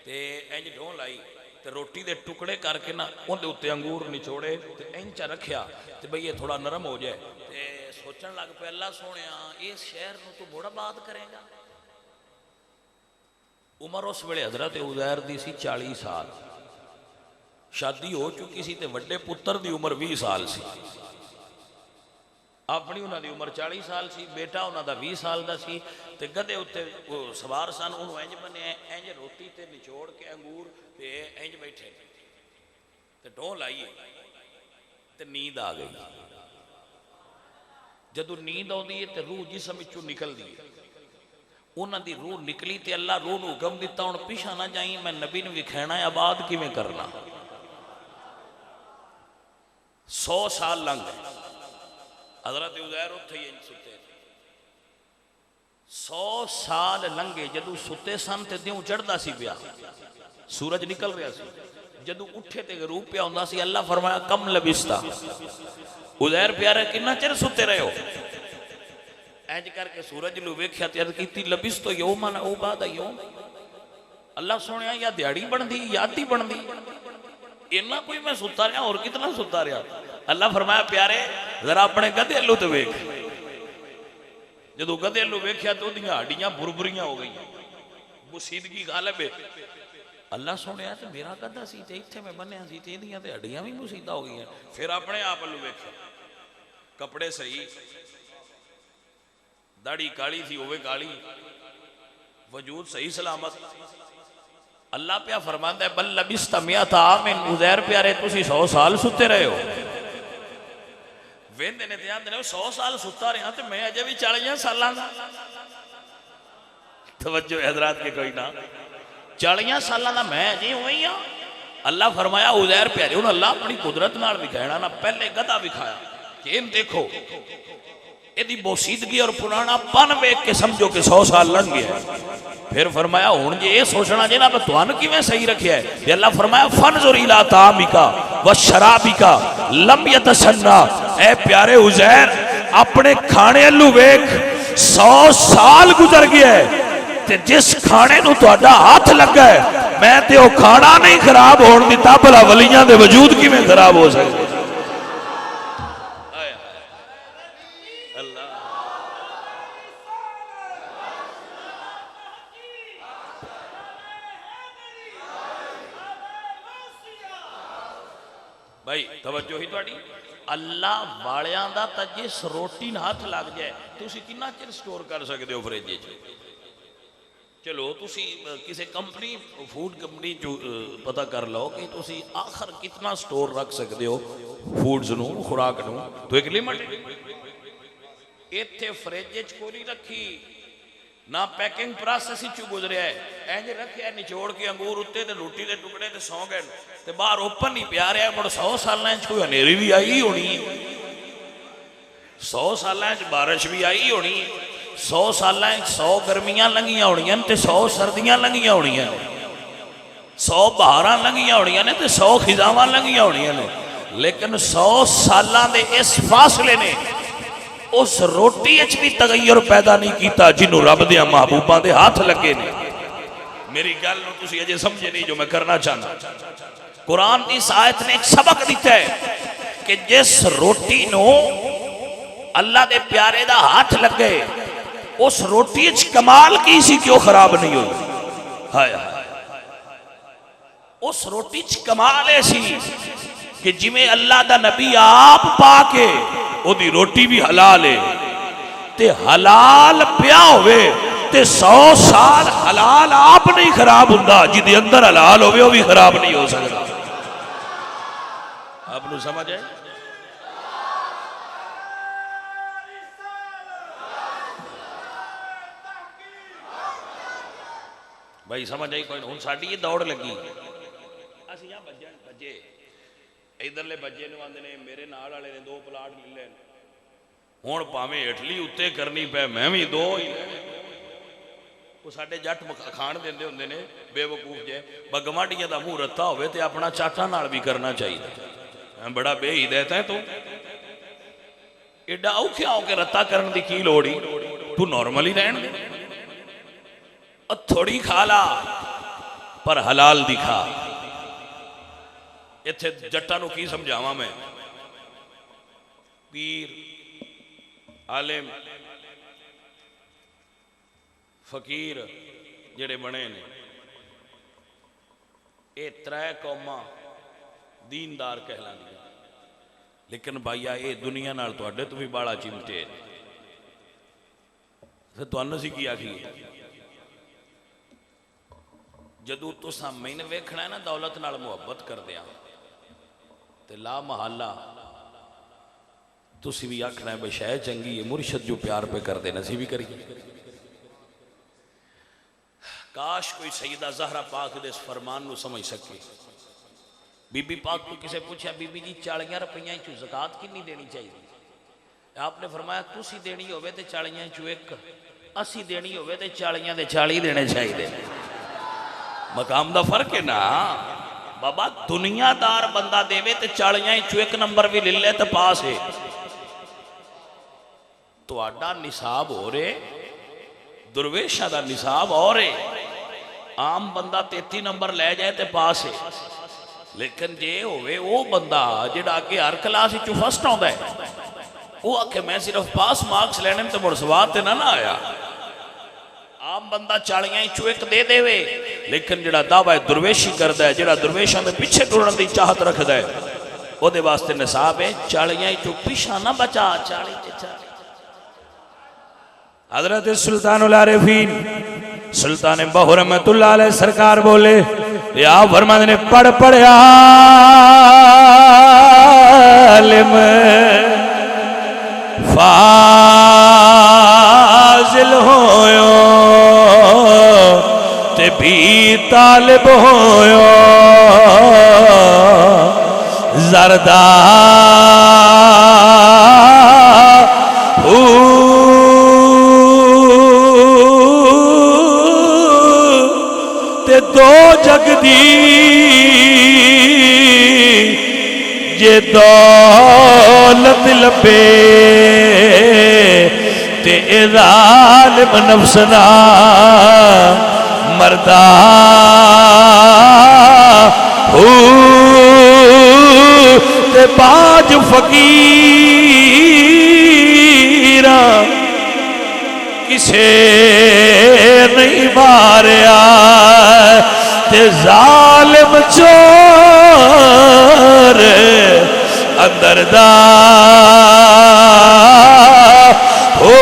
ते इंज ढों लाई ते रोटी दे टुकड़े करके ना उहदे उत्ते अंगूर निचोड़े ते इंच रखिया ते बई ये थोड़ा नरम हो जाए। ते सोचन लग पे, अल्लाह सोहणिया इस शहर नूं तू मुड़ आबाद करेगा। उमर उस वेले हजरत उज़ैर दी सी 40 साल, शादी हो चुकी सी ते वड्डे पुत्र दी उम्र 20 साल सी। अपनी उन्होंने उम्र 40 साल सी, बेटा उन्होंने 20 साल का सी। ते गधे उत्ते वो सवार सन, उन्होंने इंज बने, इंज रोटी ते निचोड़ के अंगूर ते इंज बैठे ते ढों लाइए ते नींद आ गई। जदों नींद आती है तो रूह जिसम विचों निकलती है, उन्होंने रूह निकली तो अल्लाह रूह नूं हुक्म दिता, हुण पिछा ना जाई, मैं नबी नूं विखाना है आबाद किवें करना। 100 साल लंघ गए, हजरत उज़ैर उत्थे ही सुते। 100 साल लंघे, जदों सुते सन तो द्यों चढ़ता सी पिया, सूरज निकल रहा सी, जदों उठे तो गरूब पिया हुंदा सी। अल्लाह फरमाया कम लबिस्ता, उज़ैर प्यारे कितना चिर सुते रहे हो? इंज करके सूरज नूं वेख्या ते अर्ज कीती लबिस तो यौमन औ बाद यौम। अल्लाह सुनिया या दिहाड़ी बनती याद ही बनती इन्ना कोई मैं सुता रहा और कितना सुता रहा। अल्लाह फरमाया प्यारे जरा अपने गधे अल्लू तो वेख। जो गधे अल्लू वेख्या तो हड्डियां बुरबुरियां हो गई मुसीदगी गालिब है। अल्लाह सुनिया तो मेरा गधा सी ते इत्थे मैं बनिया सी ते इहदियां ते हड्डियां भी मुसीदा हो गई। फिर अपने आप अल्लू वेख्या कपड़े सही दाढ़ी काली थी होवे काली वजूद सही सलामत। अल्लाह प्या फरमांदा है बल लबिस्ता मियता आमिन उज़ैर प्यारे तुसी 100 साल सुते रहे हो। वेंदे ने ते आंदे ने 100 साल सुता रहा ते मैं अजे भी 40 सालां दा। तवज्जो हज़रात के कोई ना 40 सालां दा मैं अजे होई हां। अल्लाह फरमाया उज़ैर प्यारे हुण अल्लाह अपनी कुदरत नाल विखाना ना पहले गधा विखाया कि इन देखो यदि बोसीदगी और पुराना पन वेख के समझो कि 100 साल लंघ गया। फिर फरमाया हुण जे ये सोचना जे ना मैं तुहानू किवें सही रखिया है। अल्लाह फरमाया फनजुर इला तामिका व शराबिका लम यतसन्ना। ए प्यारे उज़ैर अपने खाने अल्लू वेख 100 साल गुजर गया है ते जिस खाने नू तुहाडा हाथ लगा है मैं ते ओ खाना नहीं खराब होण दिता भला वलियां दे वजूद किवें खराब हो सकदे। भाई तवज्जो ही थोड़ी अल्लाह वालियां दा तां जिस रोटी ना हाथ लग जाए तुसी कितना चिर स्टोर कर सकते हो फ्रिज च। चलो तुसी किसी कंपनी फूड कंपनी जो पता कर लो कि तुसी आखिर कितना स्टोर रख सकते हो फूड्स नू खुराक नू तो एक लिमिट इत्थे फ्रिज च कोई नहीं रखी ना पैकिंग प्रोसेस ही गुजरिया है इंज रखिया निचोड़ के अंगूर उत्ते ते रोटी के टुकड़े ते सौ गए ते बाहर ओपन ही प्या रहा। मुड़ 100 साल कोई हनेरी भी आई होनी 100 साल बारिश भी आई होनी 100 साल 100 गर्मियां लंघियां होनियां ते 100 सर्दियां लंघियां होनियां 100 बहारां लंघियां होनियां ने ते 100 खिजावां लंघियां होनियां ने। लेकिन 100 सालां दे इस फासले ने उस रोटी भी तगैयर पैदा नहीं किया जिन्हों रब दे महबूबा दे हाथ लगे ने। मेरी गल तुसी अजे समझे नहीं जो मैं करना चाहना। कुरान की इस आयत ने एक सबक दिता है कि जिस रोटी नो अल्लाह दे प्यारे दा हाथ लगे उस रोटी च कमाल की सी क्यों खराब नहीं हुई। हाय उस रोटी च कमाल ऐसी कि जिमें अल्लाह दा नबी आप पाके ओदी रोटी भी हलाल है ते हलाल पिया होवे ते 100 साल हलाल आप नहीं खराब हुंदा जिदे अंदर हलाल होवे वो भी खराब नहीं हो सकता। आपनु समझ है भाई समझ आई कोई हुण साडी ये दौड़ लगी असीं आ बजे इधरले बच्चे नूं आंदे ने मेरे नाल वाले ने 2 प्लाट ले ले हुण भावें हेठली उत्ते करनी पै मैं भी 2 ही वो साडे जट खाण देंदे हुंदे ने बेवकूफ जे बगमाटियां दा मूंह रत्ता होवे ते अपना चाटा नाल भी करना चाहिए। मैं बड़ा बेहिदायत है तू एडा औखे होके रत्ता करन दी की लोड़ ही तू नॉर्मल ही रहन दे थोड़ी खा ला पर हलाल दिखा। इत्थे जट्टां नूं की समझावां मैं पीर आलिम फकीर जेड़े बने ने ये 3 कौमां दीनदार कहलांदियां लेकिन भाईया ये दुनिया नाल तुहाडे तो भी बाला चिमटे फिर तुहानूं असीं की आखीए जदों तुसां मैनूं वेखना है ना दौलत नाल मुहब्बत करदे आ ते ला महला तुसी भी आखना है भाई शह चंगी है मुर्शद जो प्यार पे कर देना सी भी करिए। काश कोई सईदा ज़हरा पाक दे इस फरमान नूं समझ सके। बीबी पाक को किसे पूछा बीबी जी 40 रुपये चो ज़कात कितनी देनी चाहिए आपने फरमाया तुसी देनी होवे ते 40 चो 1 असी देनी होवे ते 40 दे 40 देने चाहिए। मकाम दा फर्क है ना बाबा दुनियादार बंदा देवे ते 40 चो 1 नंबर भी ले ले तो पास है तुहाडा निसाब हो रहे, दुर्वेशा का निसाब और है। आम बंदा 33 नंबर लै जाए तो पास है, लेकिन जे होवे वो बंदा जिहड़ा अगे हर क्लास फस्ट आउंदा है, वो आखे मैं सिर्फ पास मार्क्स लैने तो मुड़ स्वाद ते ना आया। आम बंदा 40 1 दे देवे, लेकिन जिहड़ा दावा दुर्वेशी करता है, जिहड़ा दुर्वेशा के पीछे टुरन की चाहत रखता है, ਉਹਦੇ वास्ते निसाब है 40 पीछा ना बचा 40 ते 40। हजरत सुल्तानुल आरिफीन सुल्तान बहू रहमतुल्लाह अलैह सरकार बोले, या फरमाते ने पढ़ पढ़िया आलिम फाजिल होयो ते भी तालिब होयो, जरदा ते दो जगदी जे दौलत लबे ते ज़ालिम नफ्स ना मरदा हो ते बाज फकीरा किसे नहीं मारिया ते जालिम चोर अंदर दा हो।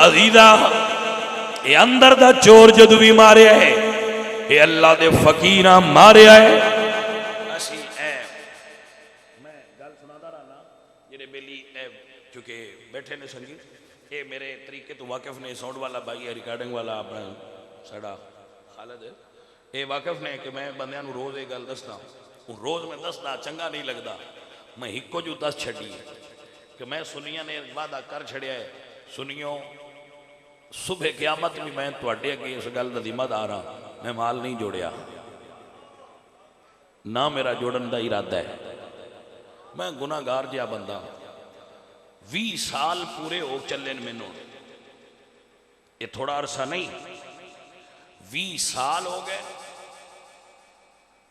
अजीजा ये अंदर दा चोर जदू भी मारिया है, ये अल्लाह दे फकीरा मारिया है। चूंकि बैठे ने संगीत ये मेरे तरीके तो वाकिफ ने, साउंड वाला भाई है, रिकॉर्डिंग वाला अपना साड़ा खालिद है, ये वाकिफ ने कि मैं बंदियां नूं रोज़ ये गल दसदा, रोज़ मैं दसदा चंगा नहीं लगता, मैं हिको जू दस छड़ी है कि मैं सुनिया ने वादा कर छड़िया है। सुनियो सुबह क़यामत भी मैं तुहाडे अगे इस गल दा जिम्मेदार हाँ, मैं माल नहीं जोड़िया ना मेरा जोड़न का इरादा है, मैं गुनाहगार जिहा बंदा। 20 साल पूरे हो चले मैनू, ये थोड़ा अरसा नहीं, 20 साल हो गए।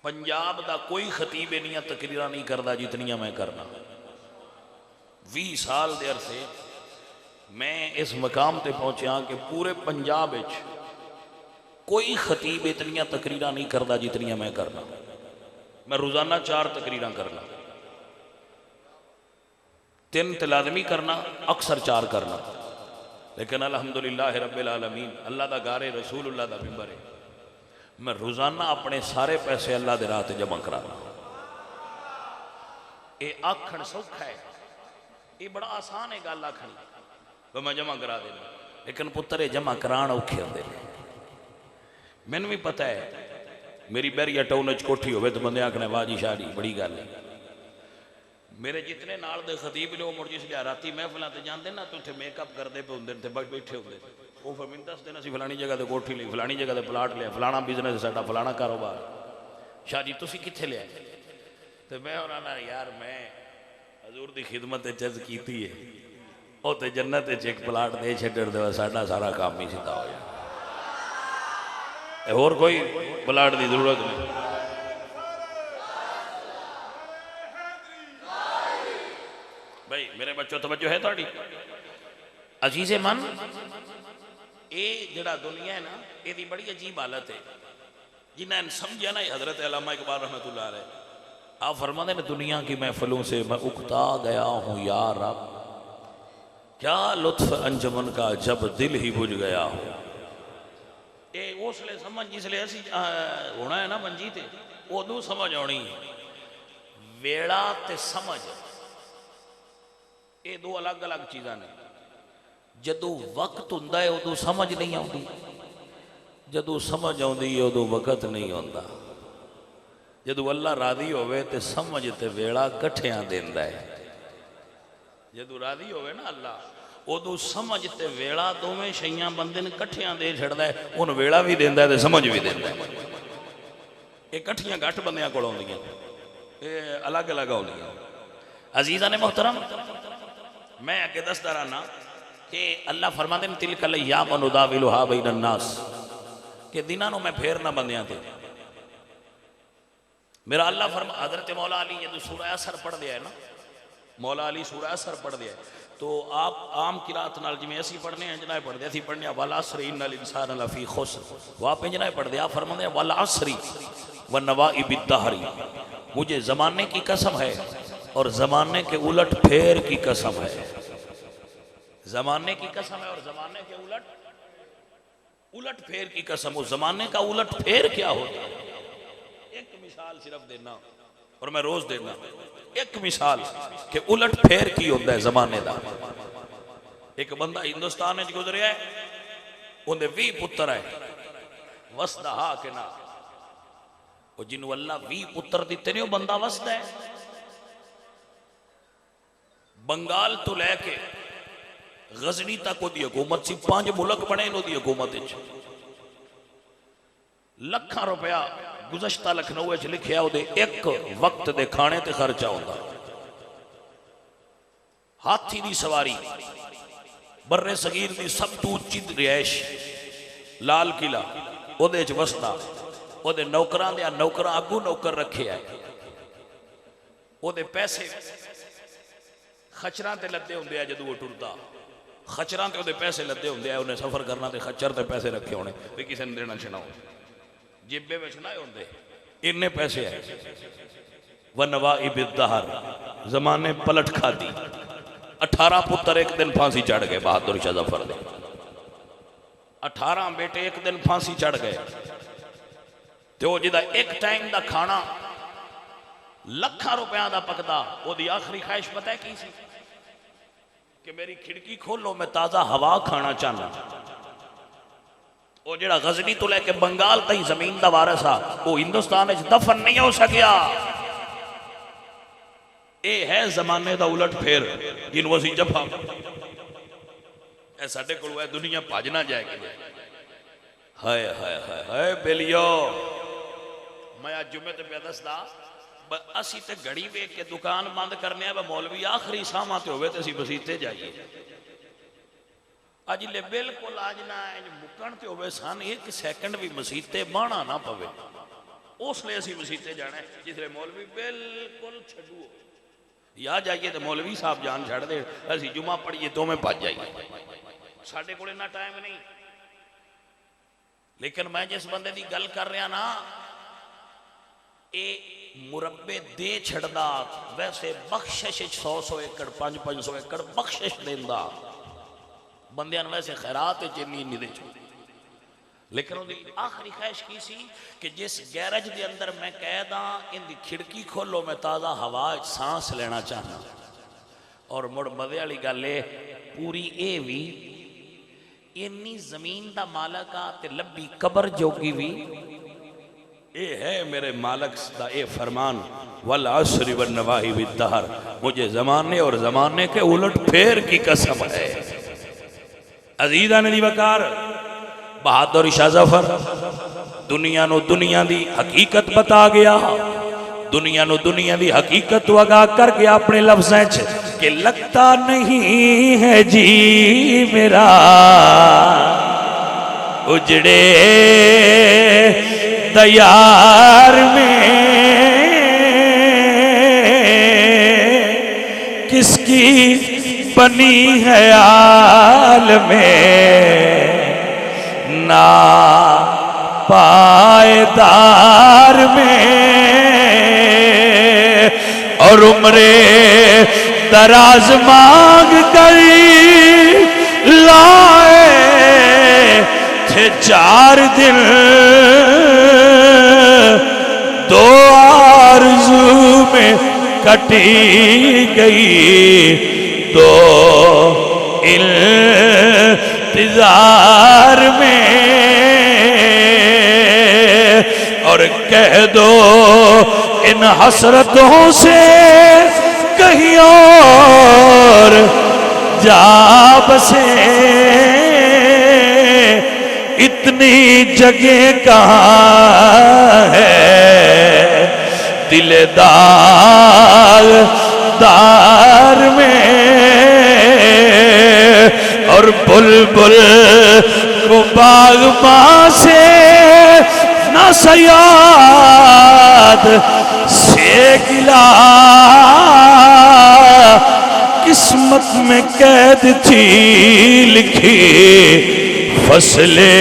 पंजाब का कोई खतीब इनिया तकरीरा नहीं करता जितनियां मैं करना। 20 साल दे अरसे मैं इस मकाम ते पहुंचा कि पूरे पंजाब विच कोई खतीब इतनियां तकरीरा नहीं करता जितनियां मैं करना। मैं रोजाना 4 तकरीरा करना, 3 तो लाजमी करना, अक्सर 4 करना, लेकिन अल्हम्दुलिल्लाह रब्बिल आलमीन अल्लाह दा गारे रसूलुल्लाह दा मिंबर है। मैं रोजाना अपने सारे पैसे अल्लाह दे राह ते जमा कराना। ये आखण सौखा है, ये बड़ा आसान है गल आखनी तो मैं जमा करा देना, लेकिन पुत्र ये जमा कराण औखे होंदे ने। मैनूं भी पता है, मेरी बैरिया टाउन कोठी होवे तो बंदे आखने वाह जी शाह जी बड़ी गल है। मेरे जितने नाल दे खतीब लोग मुड़ जिसले राती महफिलों से जाते ना तो उत्थे मेकअप करते पे होंगे, बैठे होंगे, वो फिर मैनूं दसदे ने असीं फलानी जगह ते कोठी ली, फलानी जगह ते प्लाट लिया, फलाना बिजनेस साडा, फलाना कारोबार। शाह जी तुसीं कित्थे लिया? तो मैं उन्हां नाल यार मैं हजूर की खिदमत चर्ज की है, वो तो जन्नत एक प्लाट दे छड्डण दे साडा सारा काम ही सीधा हो जाए, होर कोई प्लाट की जरूरत नहीं। भाई मेरे बच्चों तवज्जो है थोड़ी अजीजे मन, ये जड़ा दुनिया है ना ये बड़ी अजीब हालत है। जिन्हें समझा ना हजरत अल्लामा इकबाल रहमतुल्लाह अलैह, आप फरमाते हैं दुनिया की महफिलों से मैं उकता गया हूँ यार, अब क्या लुत्फ अंजमन का जब दिल ही बुझ गया हो। ये उसले समझ जिसले असी होना है ना मंजी ते उदू समझ आनी, वेला ते समझ ये 2 अलग अलग चीज़ां ने। जदों वक्त हुंदा है उदों समझ नहीं आती, जदों समझ आती है उदों वक्त नहीं आता। जदों अल्लाह राजी होवे ते समझ ते वेला कट्ठियां देंदा है। जदों राजी होवे ना अल्लाह उदों समझ ते वेला दोवें शैयां बंदे ने कट्ठियां दे छड़दा है, उन वेला भी देंदा है ते समझ भी देंदा है। ये कट्ठियां घट बंदियां कोल आउंदियां, अलग अलग हो गया। अजीजा ने मोहतरम, मैं अगे दसदा रहना कि अल्लाह फरमाते हैं तिलकल अय्याम नुदाविलुहा बैनन नास, कि दिनां नूं मैं फेरना बंदियां ते। मेरा अल्लाह फरमा हजरत मौला अली ये सूरह असर पढ़ दिया है ना, मौला अली सूरह असर पढ़ दिया है, तो आप आम किरात नाल जिवें असीं पढ़ने हैं जनाए पढ़दे, असीं पढ़ने वल असरी इन्नल इंसाना लफी खुस्र, वो आप जनाए पढ़दे, आप फरमाते हैं वल असरी व नवाइबिद दहरी, मुझे ज़माने की कसम है और ज़माने के उलट फेर की कसम है। ज़माने की कसम है और ज़माने के उलट फेर की कसम। उस ज़माने का उलट फेर क्या होता है? एक मिसाल सिर्फ देना, और मैं रोज देना एक मिसाल के उलट फेर की होता है ज़माने का। एक बंदा हिंदुस्तान में गुजरिया है, उन्हें 20 पुत्र है, वसदा हा के ना, और जिन्हों अल्लाह 20 पुत्र दिते ने, बंदा वसदा है। बंगाल तो लैके गजनी तक ओदी हुकूमत सी, 5 मुल्क बने ओदी हुकूमत विच। लाखां रुपया गुज़श्ता लखनऊ लिखिया ओदे एक वक्त दे खाने ते खर्चा होता। हाथी दी सवारी, बर्रे सगीर दी सब तो उच्ची रिहाइश, लाल किला ओदे च वसदा, ओदे नौकरां दे नौकर अगू नौकर रखे है, ओदे पैसे खच्चरां ते लद्दे हुंदे आ, जदों वो टुरदा खच्चरां ते ओदे पैसे लद्दे हुंदे आ, उन्हें सफर करना ते खच्चर ते पैसे रखे होने भी किसी ने देना छड़ाओ, जेबे में ना होंगे, इन्ने पैसे है। वनवाइबिद दहर, जमाने पलट खादी। 18 पुत्र एक दिन फांसी चढ़ गए, बहादुर शाह जफर दे 18 बेटे एक दिन फांसी चढ़ गए। तो जिदा एक टाइम का खाना लाखां रुपया का पकदा, ओदी आखिरी ख्वाहिश पता है की सी? कि मेरी खिड़की खोलो, मैं ताज़ा हवा खाना चाहना। वो जिहड़ा गजनी तो लैके बंगाल तई जमीन का वारिस आ, वो हिंदुस्तान दफन नहीं हो सकिया। ये है जमाने का उलट फेर, जिन्हों असीं जफा साडे कोल है, दुनिया भज ना जाए कि हाय हाय हाय हाय बेलियो। मैं अज जुमे ते पे दसदा, असी ते घड़ी वेख के दुकान बंद करने, मौलवी आखिरी साहां ते होवे ते असीं बसीते जाइए। अज ले बिल्कुल आज ना मुकन ते होवे सन, एक सैकंड भी मसीते बाहना ना पवे, उसलिए असीं मसीते जाना है। जिसले मौलवी बिल्कुल छड्डू या जाइए तो मौलवी साहब जान छड़ दे, असीं जुमा पढ़िए तो मैं भज जाइए। साडे कोल इन्ना टाइम नहीं। लेकिन मैं जिस बंदे की गल कर रहा ना, ये मुरब्बे दे छड़दा, वैसे बख्शिश 100-100 एकड़ 500-500 एकड़ बख्शिश देंदा बंदियां वैसे खैरात नहीं दे। लेकिन उसकी आखिरी ख्वाहिश की सी कि जिस गैरेज के अंदर मैं कैद हाँ, इनकी खिड़की खोलो, मैं ताज़ा हवा सांस लेना चाहना। और मुड़ मजे वाली गल है पूरी, ये भी इन्नी जमीन का मालक आ ते लब्बी कबर जोगी भी ये है मेरे मालक का ये फरमान, वल अस्रि वन नवाइबिद दहर, मुझे जमाने और जमाने के उलट फेर की कसम है। अजीजा ने वकार बहादुर शाह जफर दुनिया नो दुनिया दी हकीकत बता गया, दुनिया नो दुनिया दी हकीकत वगा कर गया अपने लफ्ज़ों च कि लगता नहीं है जी मेरा उजड़े दयार में, किसकी बनी है आलमे ना पायदार में, और उम्रे दराज मांग कर लाए थे 4 दिन, 2 आरज़ू में कटी गई, 2 इंतजार में, और कह दो इन हसरतों से कहीं और जा बसे, इतनी जगह कहाँ है दिलदार दार में, और बुलबुल को बागबां से ना सयाद से गिला, किस्मत में कैद थी लिखी फसले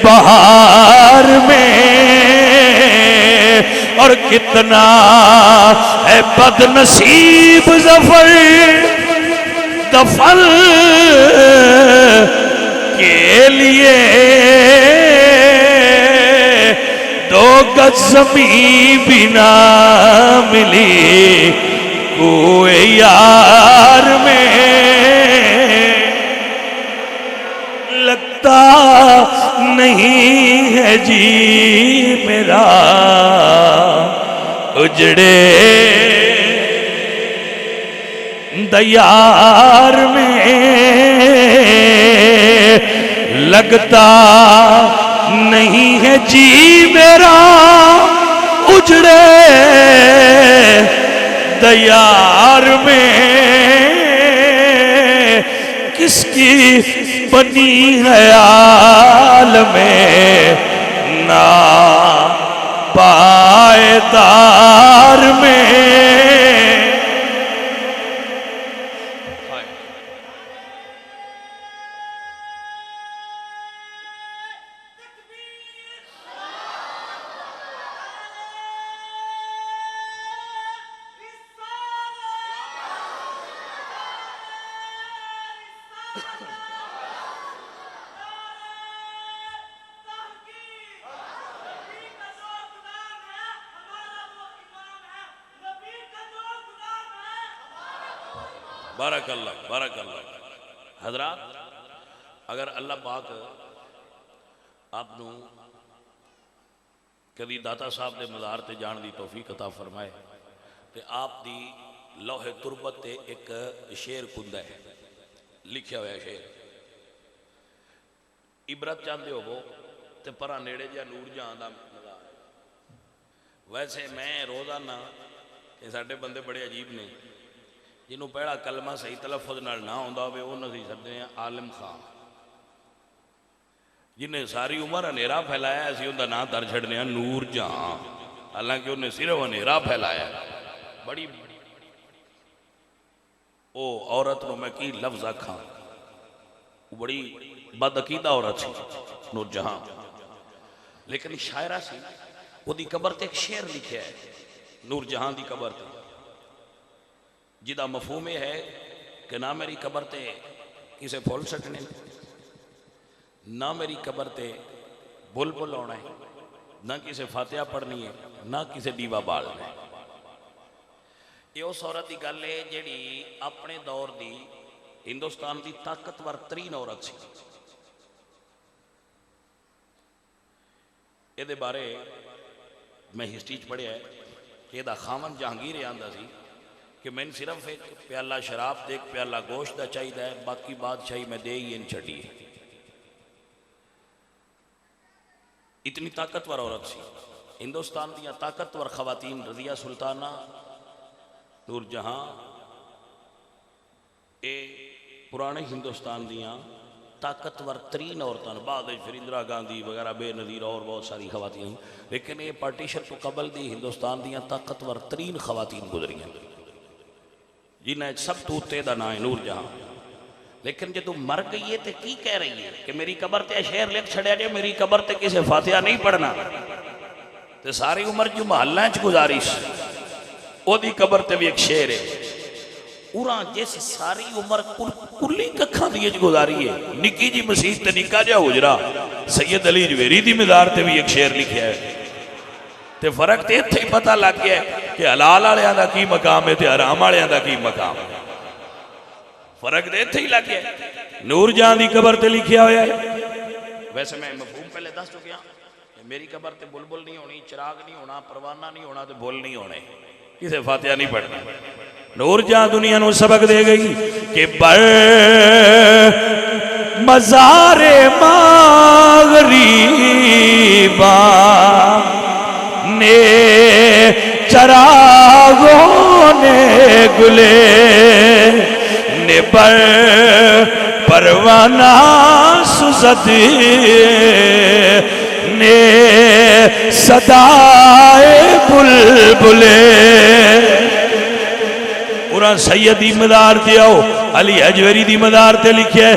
बहार में। और कितना है बदनसीब ज़फ़र दफन के लिए, दो गज ज़मीं भी ना मिली कोई यार में। लगता नहीं है जी मेरा उजड़े दयार में, लगता नहीं है जी मेरा उजड़े दयार में। किसकी बनी है आलम ना पायदार में। बारकल्लाह बारकल्लाह। हजरात, अगर अल्लाह पाक आपनू कभी दाता साहब के मज़ार ते जान की तौफीक अता फरमाए तो आप दी लोहे तुरबत ते एक शेर कुंदा है, लिखा हुआ शेर, इबरत चाहते हो तो परा नेड़े जा नूर जहां दा मज़ार। वैसे मैं रोज़ाना साडे बंदे बड़े अजीब ने, जिन्हों पहला कलमा सही तलफुज नाल ना आउंदा होवे उन्होंने असीं सददे हां आलिम खां। जिन्हें सारी उम्र हनेरा फैलाया असीं उहदा नाम धर छड्डने हां नूर जहां, हालांकि उन्हें सिर्फ हनेरा फैलाया। बड़ी ओ औरत नूं मैं की लफ्ज़ आखां, बड़ी बदअकीदा औरत सी नूर जहां, लेकिन शायरा सी। उहदी कबर ते एक शेर लिखिया है नूर जहां दी कबर ते, जिदा मफहूम यह है कि ना मेरी कबर ते किसे फुल सटने, ना मेरी कबर ते बुलबुल आना है, ना किसे फातिहा पढ़नी है, ना किसे दीवा बालना है। ये उस औरत की गल है जिहड़ी अपने दौर की हिंदुस्तान की ताकतवर तरीन औरत सी। ये बारे मैं हिस्ट्री पढ़िया है कि यदा खावन जहांगीर आंदा सी कि मैंने सिर्फ एक प्याला शराब ते एक प्याला गोश्त का चाहिए है, बाकी बादशाही मैं दे ही इन छड़ी है। इतनी ताकतवर औरत सी। हिंदुस्तान दियां ताकतवर खवातीन रजिया सुल्ताना, नूर जहां, ये पुराने हिंदुस्तान दियां ताकतवर तरीन औरतां, बाद फिर इंदिरा गांधी वगैरह बेनज़ीर और बहुत सारी खवातीन, लेकिन ये पार्टीशन तो कबल दी हिंदुस्तान दियां ताकतवर तरीन खवातीन गुजरियां, जिन्हें सब तो उत्ते दा नाम है नूर जहां। लेकिन जो तू मर गई है तो की कह रही है कि मेरी कबर ते शेर लिख छड़िया जे मेरी कबर ते किसे फातिहा नहीं पढ़ना, तो सारी उम्र जो महल्ला च गुजारिश ओदी कबर ते भी एक शेर है। उरा जिस सारी उम्र कुली कखा दी गुजारी है, निकी जी मसीत ते निका जा हुजरा सैयद अली जवेरी दी मज़ार ते भी एक शेर लिखा है। तो फर्क तो इत्थे ही पता लग गया कि हलाल वालियां दा की मकाम है ते हराम वालियां दा की मकाम है। फर्क तो इत्थे ही लग गया। नूर जहां दी कबर ते लिखा होया है। वैसे मैं मफहूम पहले दस चुकिया, मेरी कबर ते बुलबुल नहीं होनी, चिराग नहीं होना, परवाना नहीं होना, तो बुल नहीं होने, किसे फातिहा नहीं पढ़ना। नूर जहां दुनिया नूं सबक दे गई कि बर मज़ारे मागरीबा ने चरागों ने गुले ने परवाना सुजदी ने सदाए बुलबुले। पूरा सैयदी मदार ते आओ, अली अजवरी दी मदार ते लिखे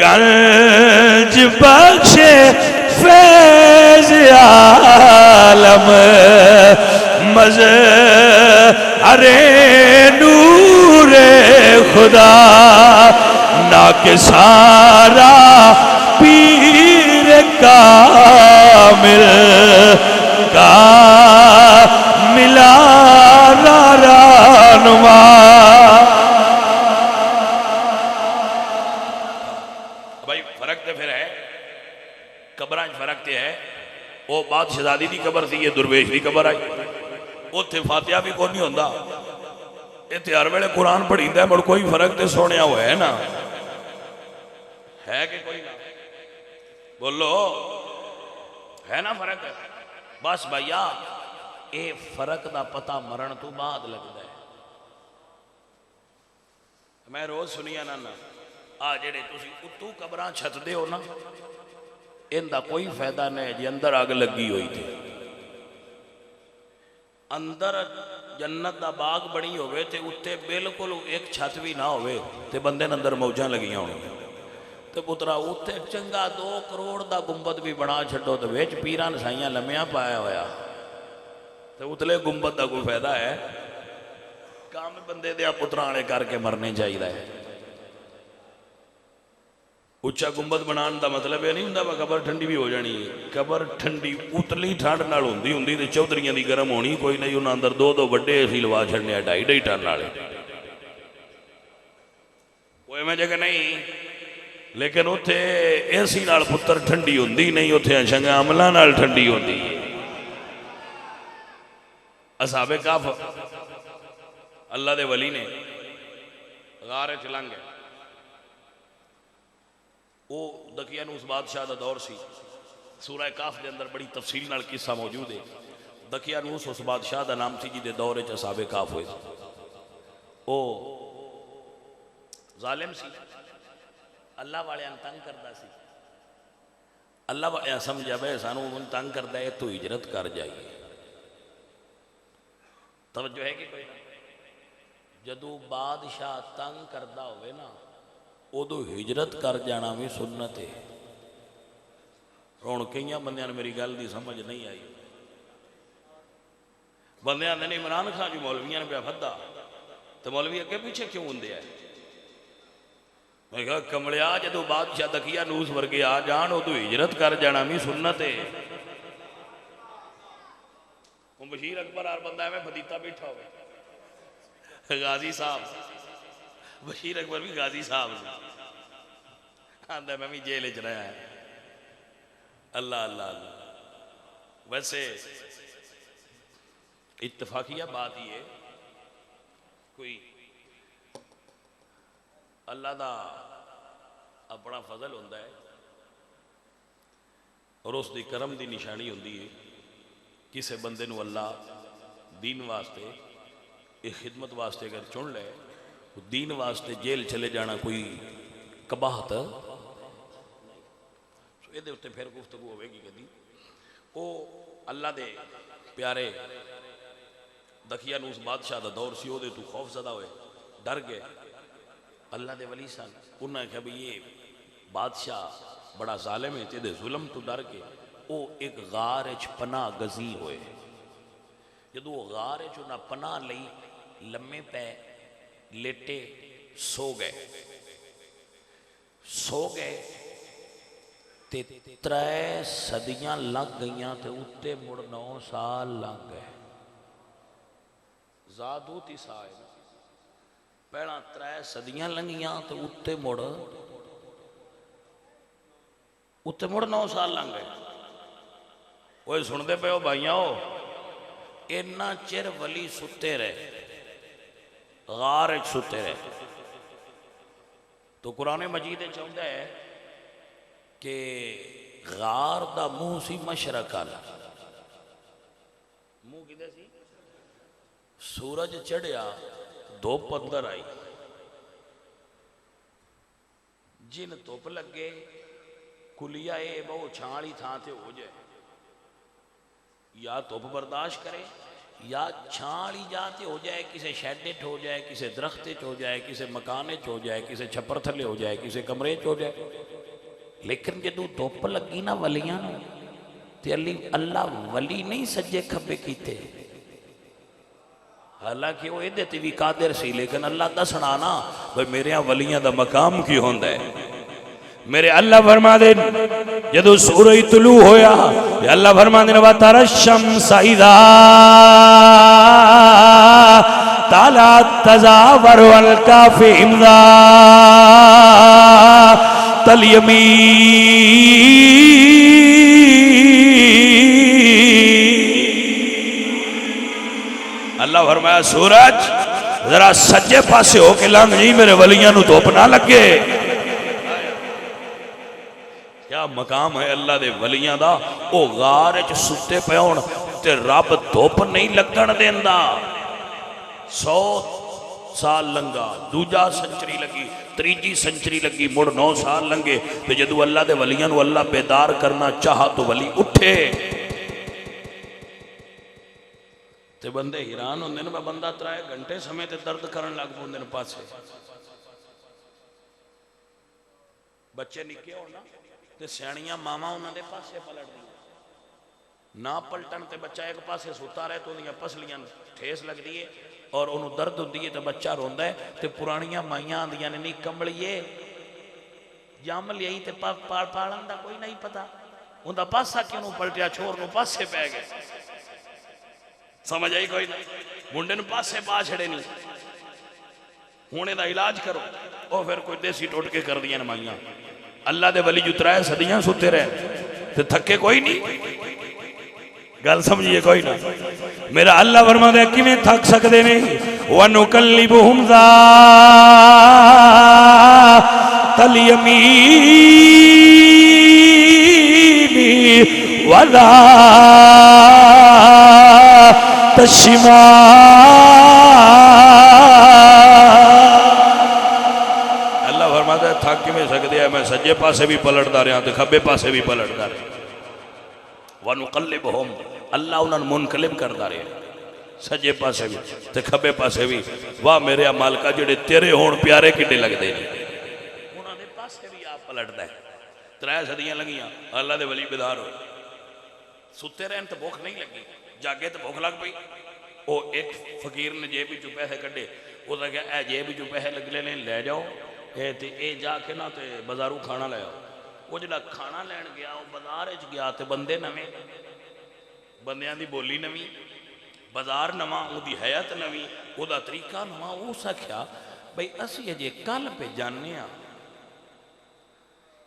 गंज बख्शे फैज आलम मज अरे नूरे खुदा ना के सारा पीर कामिल का मिला रानुमा। भाई फर्क तो फिर है, कबरां फर्क तो है। वो बात शहजादी की कबर थी, ये दुर्वेश की कबर आई, उत्थे फातिहा भी कोई नहीं होंदा, इत्थे हर वेले कुरान पढ़ीदा, मुड़ कोई फर्क तो सुनिया हुआ है ना, है कि कोई ना? बोलो है ना फर्क? बस भैया ये फर्क का पता मरण तो बाद लगता है। मैं रोज सुनिया ना आ जेड़े तुसी उत्तू कबरां छतदे हो ना, इनका कोई फायदा नहीं जी, अंदर अग लगी हुई थी, अंदर जन्नत का बाग बनी होवे ते उत्ते बिल्कुल एक छत भी ना होवे ते बंदे ने अंदर मौजां लगियां होणगियां। तो पुत्रा उत्ते चंगा 2 करोड़ का गुंबद भी बना छड्डो तो विच पीरां नसाइयां लम्मियां पाया होया, तो उतले गुंबद का कोई फायदा है? काम बंदे दे पुत्रा वाले करके मरने चाहिए है। उच्चा गुंबद बनाने का मतलब यह नहीं होंदा कबर ठंडी भी हो जानी है। कबर ठंडी उतली ठंड नाल होंदी हुंदी ते चौधरियां दी गर्म होनी कोई नहीं। उन्हां अंदर 2-2 वड्डे असीं लवा छड्डने 2.5 टन वाले, वो इवें जगह नहीं। लेकिन उत्थे एसी नाल पुत्तर ठंडी होंदी नहीं, उत्थे अशंगा अमलां नाल ठंडी होंदी है। असहाबे काफ अल्लाह दे वली ने गारे च लंघ गए, वो दकियानूस बादशाह का दौर सी। सूरह काफ के अंदर बड़ी तफसील नाल किस्सा मौजूद है। दकियानूस उस बादशाह का नाम सी जिहदे दौर च असहाबे काफ हुए। वो जालिम सी, अल्लाह वाले तंग करता सी। अल्लाह वाले समझा बे सानू तंग करता है, तो हिजरत कर जाइए। तवज्जो है कि कोई? जदों बादशाह तंग करता होवे ना, उदों हिजरत कर जाना भी सुन्नत है। हुण कई बंदियां ने मेरी गल की समझ नहीं आई। बंदे आंदे ने इमरान खान जी मौलवियां ने पिया फद्दा, तो मौलवी अगे पीछे क्यों होंदे है? मैं कहा कमलिया, जदों बादशाह दकियानूस वर्गे आ जान, उदों हिजरत कर जाना भी सुन्नत है। हुण बशीर अकबर आर बंदा एवं फदीता बैठा हो, गाजी साहब, बशीर अकबर भी गाजी साहब आंदा मैं भी जेल च रहा है। अल्लाह अल्लाह अल्लाह। वैसे इत्तफाकिया बात ही है, कोई अल्लाह का अपना फजल होता है और उसकी करम की निशानी होती है। किसी बंदे नूं अल्लाह दीन वास्ते एक खिदमत वास्ते अगर चुन ले, दीन वास्ते जेल चले जाना कोई कबाहत, ये उत्ते फिर गुफ्तगू होगी कभी। वो अल्लाह दे प्यारे दकियानूस बादशाह का दौर सी, ओदे तू खौफजदा होए, डर गए। अल्लाह दे वली सन, उन्हें कहा भी ये बादशाह बड़ा जालिम है, तेरे जुल्म तो डर के वो एक गार च पनाह गजी होए। जदों वो गार च उन्हें पनाह लई, लम्मे पै लेटे सो गए ते 3 सदियां लग गईयां ते उत्ते मुड़ 9 साल लग गए। जादूती साए पहला 3 सदियां लंघियां तो उत्ते मुड़ 9 साल लंघ गए। वो सुनते पे हो भाइयों, इन्ना चिर वली सुते रहे, गार सुते रहे। तो कुरान मजीद चाहता है कि गार दा मुंह सी मशरक अल, मूँह किदे सी सूरज चढ़िया धुप अंदर आई जिन धुप लगे कुलिया ये बहु छां वाली थां ते हो जाए या धुप बर्दाश्त करे या छां वाली जाते हो जाए किसी शैड च हो जाए किसी दरख्त च हो जाए किसी मकान च हो जाए किसी छप्पर थले हो जाए किसी कमरे च हो जाए लेकिन जो धुप लगी ना वलियां ते अल्लाह वली नहीं सज्जे खब्बे कीते हालांकि वो ये भी कादिर सी लेकिन अल्लाह दसना ना भाई मेरे वलियां दा मकाम की होंदा है मेरे अल्लाह फरमा दे जदों सूरज तुलू होया अल्लाह फरमा दे वा तारा शम्स इदा ताला तजावर वल काफी इमदा तलयमी अल्लाह फरमाया सूरज जरा सज्जे पासे होके लंघ जी मेरे वलियां नू धुप ना लगे क्या मकाम है अल्लाह दे वलियां दा ओ गार च सुते पे होण ते रब धुप नहीं लगन देंदा 100 साल लंघा दूजा सेंचुरी लगी तीजी सेंचुरी लगी मुड़ 9 साल लंघे ते जदों अल्लाह दे वलियां नू अल्लाह बेदार करना चाहा तो वली उठे ते बंदे हैरान होंदे ने बंदा 3 घंटे समय ते दर्द करन लग पोंदे ने पासे बच्चे निके होण ना ते सियाणियां मावां उन्हां दे पासे पलटदियां ना पलटन ते बच्चा एक पासे सुता रहे तो उहदियां पसलियां ठेस लगदी है और उन्होंने दर्द होंदी है तो बच्चा रोंदा है ते पुरानियां माइयां आंदियां ने नी कंबलिए जम लियाई ते पालन दा कोई नहीं पता उनका पासा क्यों पलटिया छोर नूं पासे पै गए समझ आई कोई ना मुंडे नूं पासे पा छड़े नहीं हुण इहदा इलाज करो और फिर कोई देसी टोटके कर दियां माइयां अल्लाह दे वली जो 3 सदियां सुते रहे ते थके कोई नहीं गल समझिए कोई ना मेरा अल्लाह फरमांदा किवें थक सकदे ने वनुकल्लिबुहुम ज़ातल यमीनी वज़ा अल्लाह फरमाता है थक किवें सकदे आ मैं सज्जे पासे भी पलटदा रहा तो खब्बे पासे भी पलटदा रहा वनुकल्लिबुहुम अल्लाह उन्होंने मुनकलिब करता रहा सज्जे पासे भी ते खब्बे पासे भी वाह मेरे मालका जेडे तेरे होण प्यारे किड्डे लगदे ने उन्होंने पासे भी आप पलटदा है 3 सदियां लगियां अल्लाह दे वली बेदार होए सुते रहन तो भुख नहीं लगी जागे तो भुख लग पई वो एक फकीर ने जेब चो पैसे कढ़े उसने कहा ए जेब चो पैसे लगले ने ले जाओ ये जाके ना तो बाजारू खाना ले आओ वो जो खाना लैन गया वो बाजार गया तो बंदे नवे बंदियां दी बोली नवी बाजार नवा उसकी हयात नवी उसका तरीका नवा उस आख्या बई असी अजे कल पे जाने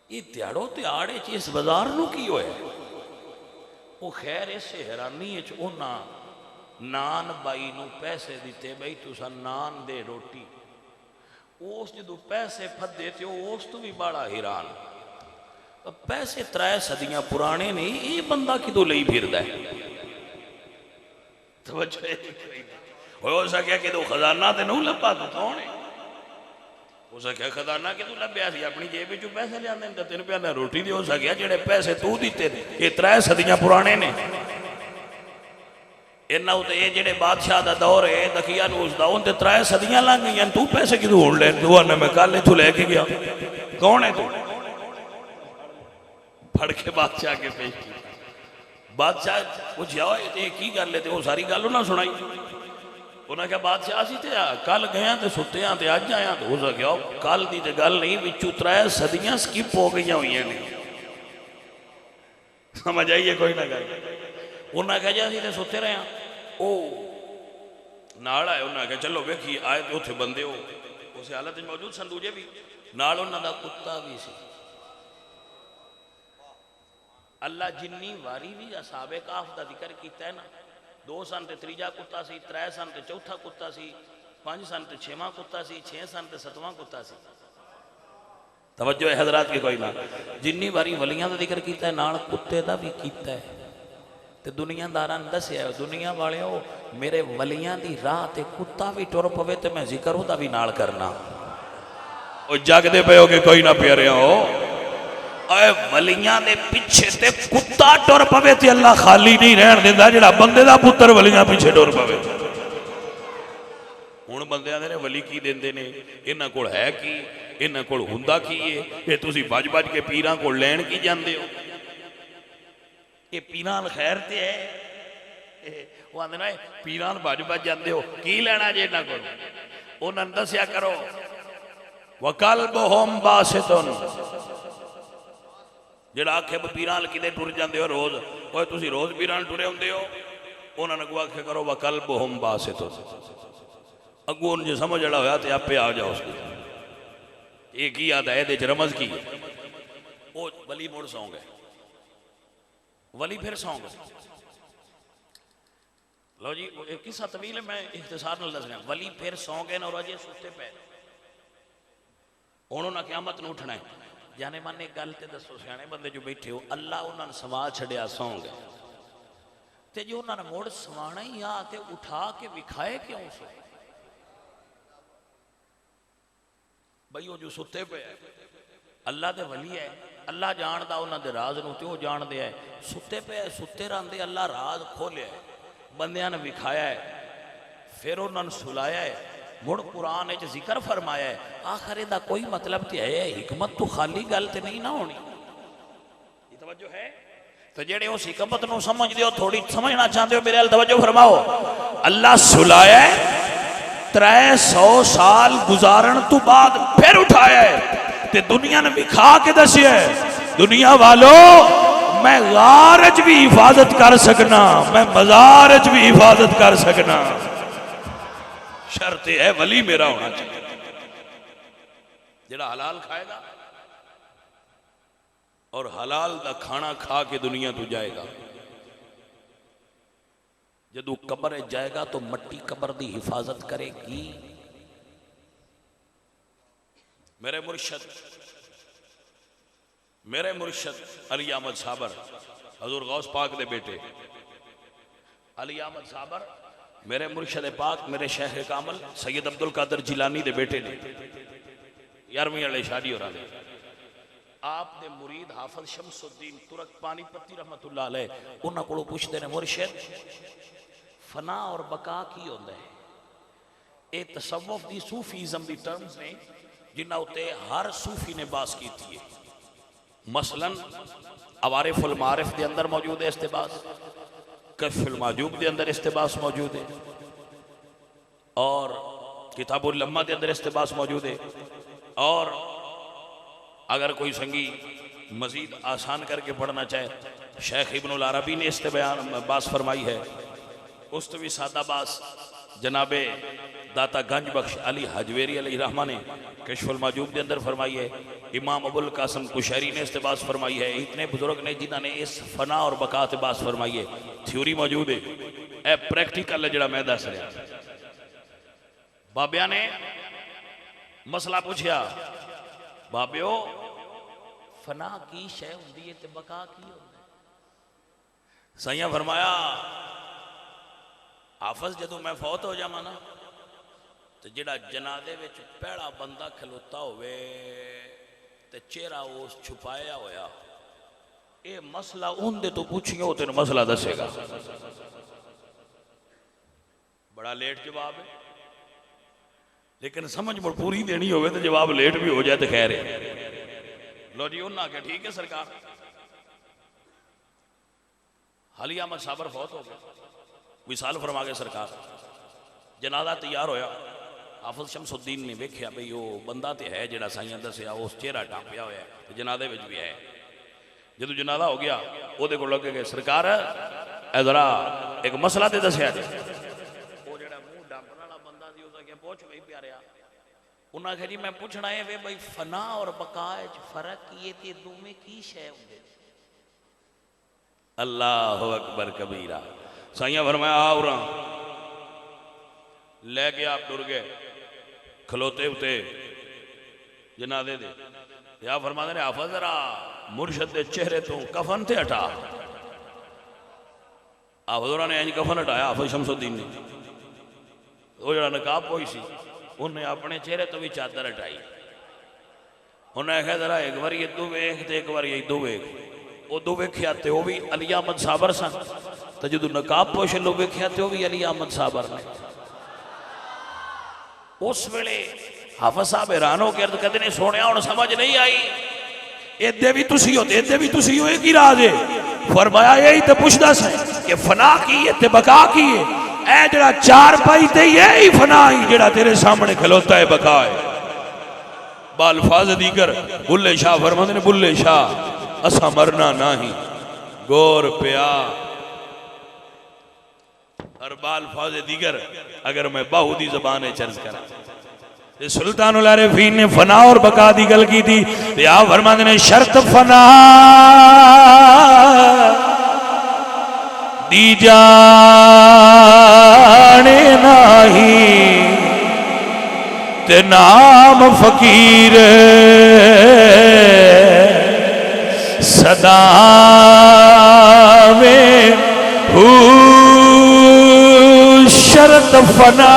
ये दिहाड़ो तिहाड़े इस बाजार नूं की होया वो खैर इस हैरानी नान बाई नूं पैसे दिते बई तुसा नान दे रोटी उस जो पैसे फदे थे उस तो भी बड़ा हैरान पैसे 3 सदियां पुराने ने ये बंदा किदों लई फिरदा है हो सके कि खजाना तो नहीं लभा तू कौन है हो सके खजाना कि तू लभ्या सी अपनी जेब चो पैसे लिया तो 3 रुपया रोटी दी हो सकिया जेडे पैसे तू दिते ये 3 सदियां पुराने ने इन्ना उत्ते ये जेडे बादशाह दा दौर है दखिया नूस दा उन ते 3 सदियां लंघ गईयां तू पैसे किदों हुण ले तू आना मैं कल इथों लेके गया कौन है तू फड़ के बादशाह के पेश किया बादशाह पूछया ये की गल है वो सारी गल उन्हें सुनाई उन्हें क्या बादशाह असी तो कल गया तो सुते हाँ तो अज आया तो हो सकिया कल की तो गल नहीं बिचू 3 सदियां स्किप हो गई हुई ने समझ आइए कोई ना गल उन्हें कहा जी असी तो सुते रहे हैं वो नाल आए उन्हें कहा चलो वेखी आए तो उत्थे बंदे हो उस हालत में मौजूद सन दूजे भी नाल उन्होंने कुत्ता भी सी अल्लाह जिन्नी वारी भी असाबे काफ का जिक्र किया है ना 2 सन तो तीजा कुत्ता सी 3 सन तो चौथा कुत्ता सी 5 सन तो 6वां कुत्ता सी 6 सन तो 7वां कुत्ता सी तवज्जो है हजरात की कोई ना जिन्नी बारी वलियां का जिक्र किया है नाल कुत्ते का भी किया है ਤੇ ਦੁਨੀਆਦਾਰਾਂ ਨੇ ਦੱਸਿਆ ਦੁਨੀਆ ਵਾਲਿਓ ਮੇਰੇ ਵਲੀਆਂ ਦੀ ਰਾਹ ਤੇ ਕੁੱਤਾ ਵੀ ਟੁਰ ਪਵੇ ਤੇ ਮੈਂ ਜ਼ਿਕਰ ਉਹਦਾ ਵੀ ਨਾਲ ਕਰਨਾ। ਉਹ ਜਗਦੇ ਪਏ ਕੋਈ ਨਾ ਪਿਆਰਿਓ, ਓਏ ਵਲੀਆਂ ਦੇ ਪਿੱਛੇ ਤੇ ਕੁੱਤਾ ਟੁਰ ਪਵੇ ਤੇ ਅੱਲਾ ਖਾਲੀ ਨਹੀਂ ਰਹਿਣ ਦਿੰਦਾ ਜਿਹੜਾ ਬੰਦੇ ਦਾ ਪੁੱਤਰ ਵਲੀਆਂ ਪਿੱਛੇ ਟੁਰ ਪਵੇ। ਹੁਣ ਬੰਦਿਆਂ ਦੇ ਨੇ ਵਲੀ ਕੀ ਦਿੰਦੇ ਨੇ, ਇਹਨਾਂ ਕੋਲ ਹੈ ਕੀ, ਇਹਨਾਂ ਕੋਲ ਹੁੰਦਾ ਕੀ ਏ, ਇਹ ਤੁਸੀਂ ਵੱਜ ਵੱਜ ਕੇ ਪੀਰਾਂ ਕੋਲ ਲੈਣ ਕੀ ਜਾਂਦੇ ਹੋ? ਇਹ ਪੀਰਾਂ ਨਾਲ ਖੈਰ ਤੇ ਹੈ, ਉਹ ਆਂਦੇ ਨੇ ਪੀਰਾਂ ਨਾਲ ਵੱਜ ਵੱਜ ਜਾਂਦੇ ਹੋ, ਕੀ ਲੈਣਾ ਜੇ ਇਹਨਾਂ ਕੋਲ? ਉਹਨਾਂ ਨੂੰ ਦੱਸਿਆ ਕਰੋ ਵਕਲਬੁਹੁਮ ਬਾਸਿਤੁਨ, ਜਿਹੜਾ ਆਖੇ ਪੀਰਾਂ ਨਾਲ ਕਿਤੇ ਟੁਰ ਜਾਂਦੇ ਹੋ ਰੋਜ਼, ਓਏ ਤੁਸੀਂ ਰੋਜ਼ ਪੀਰਾਂ ਨਾਲ ਟੁਰੇ ਹੁੰਦੇ ਹੋ, ਉਹਨਾਂ ਨੂੰ ਆਖਿਆ ਕਰੋ ਵਕਲਬੁਹੁਮ ਬਾਸਿਤੁਨ। ਅੱਗੋਂ ਜੇ ਸਮਝ ਜਿਹੜਾ ਹੋਇਆ ਤੇ ਆਪੇ ਆ ਜਾਓ ਉਸਦੀ ਇਹ ਕੀ ਆਦਾ ਹੈ, ਇਹਦੇ ਚ ਰਮਜ਼ ਕੀ ਹੈ? ਉਹ ਵਲੀ ਮੁੜ ਸੌਂ ਗਏ, वली फिर सौ गए। लो जी एक किस्सा तवील है, मैं इख्तिसार नाल दस रहा। वली फिर सौ गए और अजे सुते पे, हुण उन्हां क़यामत नूं उठना है। जाने माने गल ते दसो सियाणे बंदे जो बैठे हो, अल्लाह उन्हां सवा छड़िया सौ गए ते जो उन्हां ने मुड़ सवाना ही आ ते उठा के विखाए क्यों सो? बई वो जो सुते पे है अल्लाह दे वली है, अल्लाह जानदा उन्हां दे राज नूं ते वो जानदे है। सुते पे सुते रहंदे अल्लाह राज खोलिया है, बंदियां ने विखाया है, फिर उन्हां नूं सुलाया है। मुड़ कुरान विच जिक्र फरमाया है। आखिर इहदा कोई मतलब ते है, हिकमत तो खाली गल ते नहीं ना होनी। ये तवज्जो है तो जेड़े उस हिकमत नूं समझदे हो, थोड़ी समझना चाहते हो, मेरे अल तवज्जो फरमाओ। अल्लाह सुलाया है, 300 साल गुजारन तो बाद फिर उठाया है ते दुनिया ने विखा के दसिया है, दुनिया वालों मैं गार च भी हिफाजत कर सकना, मैं मजार च भी हिफाजत कर सकना, शर्त है वली मेरा होना चाहिए। जेड़ा हलाल खाएगा और हलाल दा खाना खा के दुनिया तो जाएगा, जदू कब्र जाएगा तो मट्टी कब्र दी हिफाजत करेगी। मेरे मुर्शद अली अहमद साबर, हजूर गौस पाक दे बेटे अली अहमद साबर, मेरे मुर्शद पाक, मेरे शेख कामल सैयद अब्दुल कादर जिलानी दे बेटे ने। 11वीं वाले शादी हो रहा है। आप दे मुरीद हाफिज शमसुद्दीन तुरक पानीपति रहमतुल्लाह अलैह, उन्हां कोलों पुछदे ने मुर्शद फना और बका की होंदा है? ये तसव्वुफ दी सूफीज़म दी टर्म्स ने जिन्हां उत्ते हर सूफी ने बास की थी। मसलन अवारिफुल मारिफ के अंदर मौजूद है इस्तिबास, कश्फुल माजूब के अंदर इस्तिबास मौजूद है, और किताबुल लम्मा के अंदर इस्तिबास मौजूद है। और अगर कोई संगी मजीद आसान करके पढ़ना चाहे, शेख इब्नुल अरबी ने इस्तिबास फरमाई है। उस्तवी सादा बास जनाबे दाता गंज बख्श अली हजवेरी अली रहमा ने कश्फुल माजूब के अंदर फरमाई है। इमाम अबुल कासिम कुशैरी ने इस्तिबास फरमाई है। इतने बुजुर्ग ने जिन्होंने इस फना और बका ते बास फरमाई है। थ्योरी मौजूद है, ए प्रैक्टिकल है जड़ा मैं दस रहा। बाबिया ने मसला पूछया, बाबियो फना की शै हुंदी है ते बका की हुंदा है? सैया फरमाया, हाफिज जदों मैं फौत हो जावां ना तो जिहड़ा जनाजे विच पहला बंदा खलोता होवे ते चेहरा उस छुपाया होया, ये मसला उनदे तो पूछियो वो तेन मसला दसेगा। बड़ा लेट जवाब है, लेकिन समझ मुड़ पूरी देनी होवे तो जवाब लेट भी हो जाए तो खैर है। लो जी उन्हें आख्या ठीक है सरकार। अली अहमद साबर फौत हो गए, विसाल फरमा के सरकार। जनाजा तैयार होया, हाफिज शमसुद्दीन ने वेख्या बई वो बंदा तो है जिहड़ा साइयां दसिया, उस चेहरा ढांपिया होया तो जनाजे विच भी है। जदों जनाजा हो गया उहदे कोल लगे गए, सरकार ए जरा एक मसला ते दसिया जी। वो जिहड़ा मूँह ढांपण वाला बंदा सी उसने कहा पूछ बई प्यारिया। उन्हें आख्या जी मैं पूछना है वे बई फना और बका च फर्क की है ते दोवें की शै हुंदे? अल्लाहु अकबर कबीरा। साइयां फरमाया आओ रहा, ले गया, आप डर गए, खलोते उते जनाजे दे। या फरमाते ने हाफिज जरा मुर्शद दे चेहरे तो कफन थे हटा। हज़ूरां ने इंज कफन हटाया हाफिज़ शमसुद्दीन ने, वो जरा नकाब पोई सी उन्हें अपने चेहरे तो भी चादर हटाई। उन्हें आख्या जरा एक बार इदू वेख तो एक बार इदू वेख। उदू वेख्या तो वह भी अली अहमद साबर सन, तो जो नकाब पोश लो वेख्या तो भी अली अहमद साबर ने। उस वेले हाफिज़ साहब हैरान हो के अर्ज कहते ने सोने हुण समझ नहीं आई, इदे भी तुसी हो ते इदे भी तुसी हो, की राज है? फरमाया यही तो पुछदा सी कि फना की है ते बका की है। ए जड़ा चार पाई ते यही फना ही जड़ा तेरे सामने खलोता है बका है। बालफाज दीगर बुल्ले शाह फरमाते ने बुल्ले शाह असा मरना नाही गौर प्या। और बालफाज दीगर अगर मैं बाहू दी जबान चर्ज करा, सुल्तानुल आरिफीन ने फना और बका दी गल की थी। आप फरमाते ने शर्त फना दी जाने नाही ते नाम फकीर सदा में हू शर्त फना।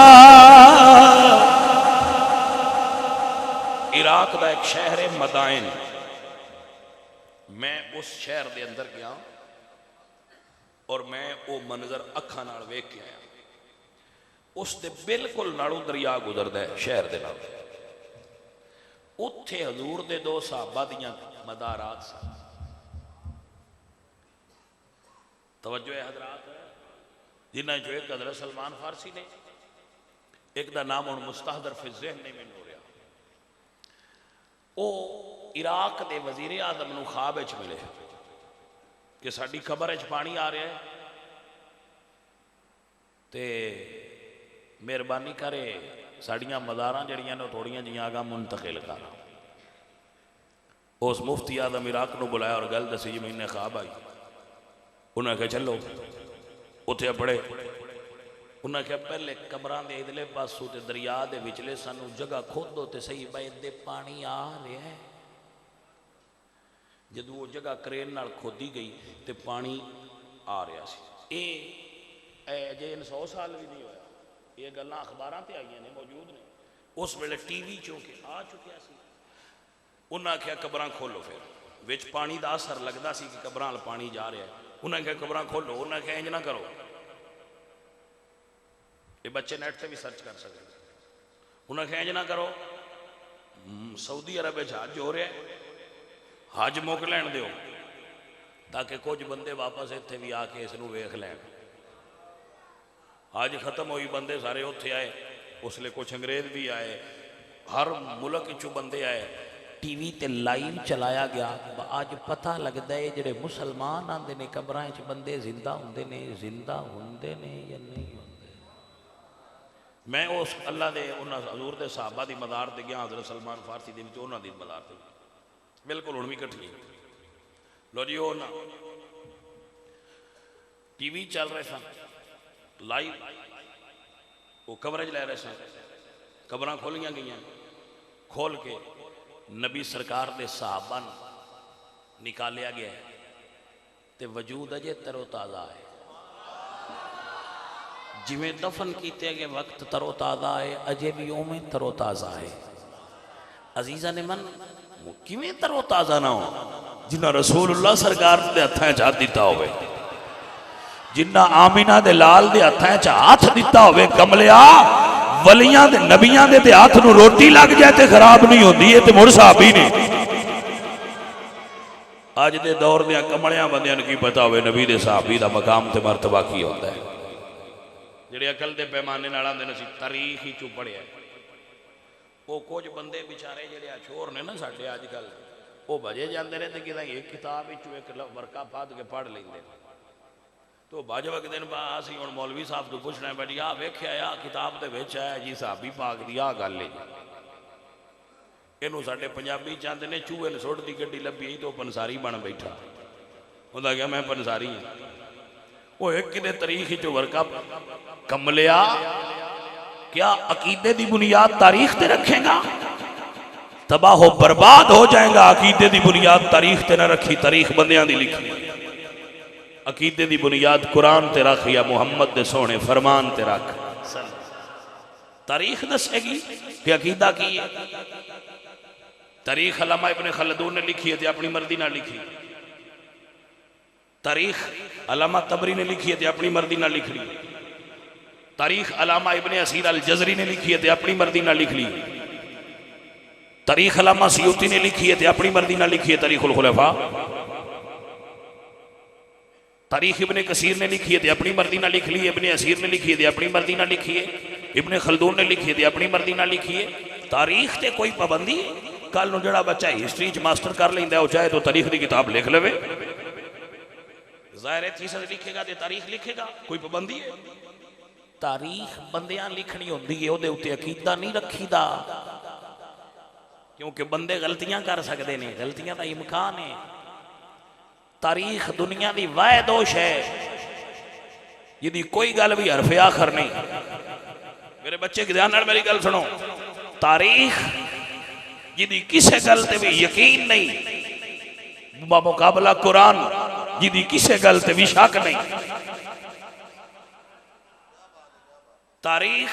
इराक का एक शहर है मदाइन, मैं उस शहर के अंदर गया और मैं वो मंजर अखा नाल वेख के आया। उसके बिल्कुल नालों दरिया गुजरता है शहर के नाल। उत्थे हजूर दे दो साहबा दियां मदारात सन। तवज्जो है हजरात, जिन्हां चो एक हजरत सलमान फारसी ने, एक दा नाम हुण मुस्तहदर फिल ज़हन नहीं मैनूं हो रहा। वो इराक के वजीर आजम नूं ख्वाब विच मिले कि साडी खबर च पानी आ रहा है ते मेहरबानी करे साड़ियां मदारां जड़ियां ने थोड़ियां जिहियां आगा मुंतकिल कर। उस मुफ्ती आजम इराक नूं बुलाया और गल दसी जी मैंने ख्वाब आई। उन्हें आख्या चलो उत्थे पढ़े। उन्हें आख्या पहले कबरां दे इधले पासों ते दरिया दे विचले सानू जगह खोदो ते सही बाई दे पानी आ रहा है। जदों वो जगह क्रेन नाल खोदी गई तो पानी आ रहा सी। अजे 100 साल भी नहीं होया, ये गल्लां अखबारां ते आईयां ने, मौजूद ने। उस वेले टीवी चो के आ चुकिया सी। उन्हें आख्या कबरां खोलो, फिर विच पानी का असर लगता सी कि कबरां वाल पानी जा रहा है। उन्हें आख्या कबरां खोलो। उन्हें आख्या इंज ना करो, ये बच्चे नेट से भी सर्च कर सकते। उन्हें आख्या इंज ना करो, सऊदी अरब हज हो रहा है, हज मुक लैन दो ताकि कुछ बंदे वापस इत्थे भी आके इसनूं वेख लैन। हज खत्म हुई, बंदे सारे उत्थे आए, उसले कुछ अंग्रेज भी आए, हर मुल्क चों बंदे आए। टीवी ते लाइव चलाया गया। अज पता लगता है जेडे मुसलमान आते ने कबरां च बंदे जिंदा होंदे ने, जिंदा होंदे ने या नहीं होंदे। मैं उस अल्लाह दे उन्हां हजूर दे सहाबा दी मदार ते गया, हज़रत सलमान फारसी दे विच उन्हां दी मदार ते बिल्कुल हुण भी कट्ठी। लो जी वो ना टीवी चल रहे सन, लाइव वो कवरेज ले रहे सन। कबरां खोलियां गई, खोल के नबी सरकार दे सहाबा निकालिया गया है ते वजूद अजे तरोताज़ा है। जिमें दफन किए गए वक्त तरोताज़ा है, अजे भी उमें तरोताज़ा है। अजीज़ा ने मन किमें तरोताज़ा ना हो, जिन्ना रसूलुल्लाह सरकार दे हत्थां च हाथ दिता होवे, जिन्ना आमिना दे लाल दे हत्थां च हाथ दिता होवे। कमलिया वलियां दे नबियां दे ते हाथ नूं रोटी लग जाए तो खराब नहीं होती है, तो मुड़ साहबी ने। अज दे दौर दे कमलियां बंदियां की पता होवे नबी दे साहबी दा मकाम ते मरतबा की होता है। जिहड़े अकल दे पैमाने नाल आंदे ने सी तारीख ही चों पढ़िया। वो कुछ बंदे बेचारे जिहड़े अछोर ने ना साडे अजकल, वो भजे जाते ने तो कि एक किताब एक वर्का पद के पढ़ लेंदे। तो बज वगदे ने असीं हुण मौलवी साहब तो पुछना है भाई आ वेख्या आ किताब दे विच है जी साहबी पाक दी आ गल है। इनू साडे पंजाबी चाहते ने चूहे ने सुट दी गड्डी लभी तो पंसारी बन बैठा। उहदा क्या मैं पंसारी हाँ। वो एक किते तारीख चो वर्का कमलिया क्या अकीदे की बुनियाद तारीख ते रखेगा? तबाह हो बर्बाद हो जाएगा। अकीदे की बुनियाद तारीख ते ना रखी, तारीख बंदियां दी लिखी। अकीदे दी बुनियाद कुरान ते रख या मुहम्मद दे सोने फरमान ते रख। तारीख दसेगी कि अकीदा की है। तारीख अल्लामा इब्ने खलदून ने लिखी है, अपनी मर्जी ना लिखी। तारीख अल्लामा तबरी ने लिखी है, अपनी मर्जी ना लिख ली। तारीख अल्लामा इब्ने असीर अल जज़री ने लिखी है, अपनी मर्जी ना लिख ली। तारीख अल्लामा सियूती ने लिखी है, अपनी मर्जी ना लिखी है। तारीखुल खुलफा। तारीख इब्ने कसीर ने लिखी है, अपनी मर्जी ना लिख ली। इब्ने असीर ने लिखी है, अपनी मर्जी ना लिखी है। इब्ने खलदून ने लिखी है, अपनी मर्जी ना लिखी है। तारीख ते कोई पाबंदी? कल नूं जिहड़ा बच्चा हिस्ट्री च मास्टर कर लैंदा वो चाहे तो तारीख की किताब लिख लवे। ज़ाहिर है थीसिस लिखेगा तो तारीख लिखेगा, कोई पाबंदी है? तारीख बंदियां लिखनी होंदी है, ਉਹਦੇ ਉੱਤੇ अकीदा नहीं रखीदा, क्योंकि बंदे गलतियां कर सकते हैं, गलतियां का इम्कान है। तारीख दुनिया की वाह दोष है जिहदी कोई गल भी हरफे आखर नहीं। मेरे बच्चे ध्यान नाल मेरी गल सुनो। तारीख जिहदी किसी गल ते भी यकीन नहीं, मुकाबला कुरान जिहदी किसी गल ते भी शक नहीं। तारीख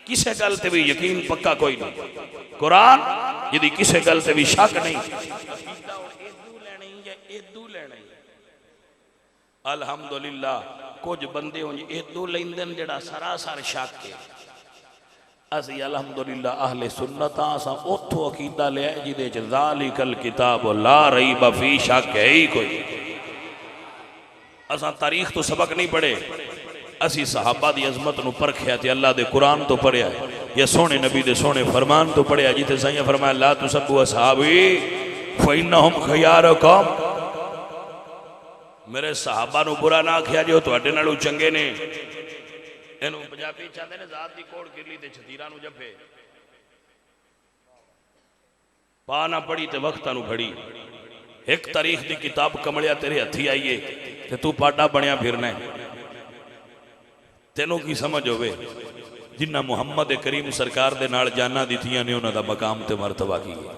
किसी गल ते भी यकीन पक्का कोई नहीं। कुरान जिहदी किसी गल ते भी शक नहीं। अल्हम्दुलिल्लाह कुछ बंदे हों इदू लेंदे जड़ा सरासर शक है। असी अल्हम्दुलिल्लाह अहले सुन्नत असा उथों अकीदा लिया जिदे च ज़ालिकल किताब ला रईब फी, शक है ही कोई। असा तारीख तो सबक नहीं पढ़े, असी सहाबा दी अजमत नूं परखिया ते अल्लाह दे कुरान तो पढ़िया या सोने नबी दे सोने फरमान तो पढ़िया। जिथे साईं फरमाया ला तुसब्बु असहाबी फइन्नहुम खयारुकुम, मेरे सहाबा नूं बुरा ना आखिया जो तुहाडे नालों चंगे ने। इनू पंजाबी चाहते ने जात दी कोड़ किरली ते छतीरा नूं जफे। पा ना पढ़ी ते वक्तां नूं घड़ी। एक तारीख दी किताब कमलिया तेरे हथी आईए ते तू पाडा बनिया फिरना, तेनों की समझ होवे? जिन्ना मुहम्मद करीम सरकार दे नाल जाना दित्तियां ने उन्हां दा मकाम ते मरतबा की है।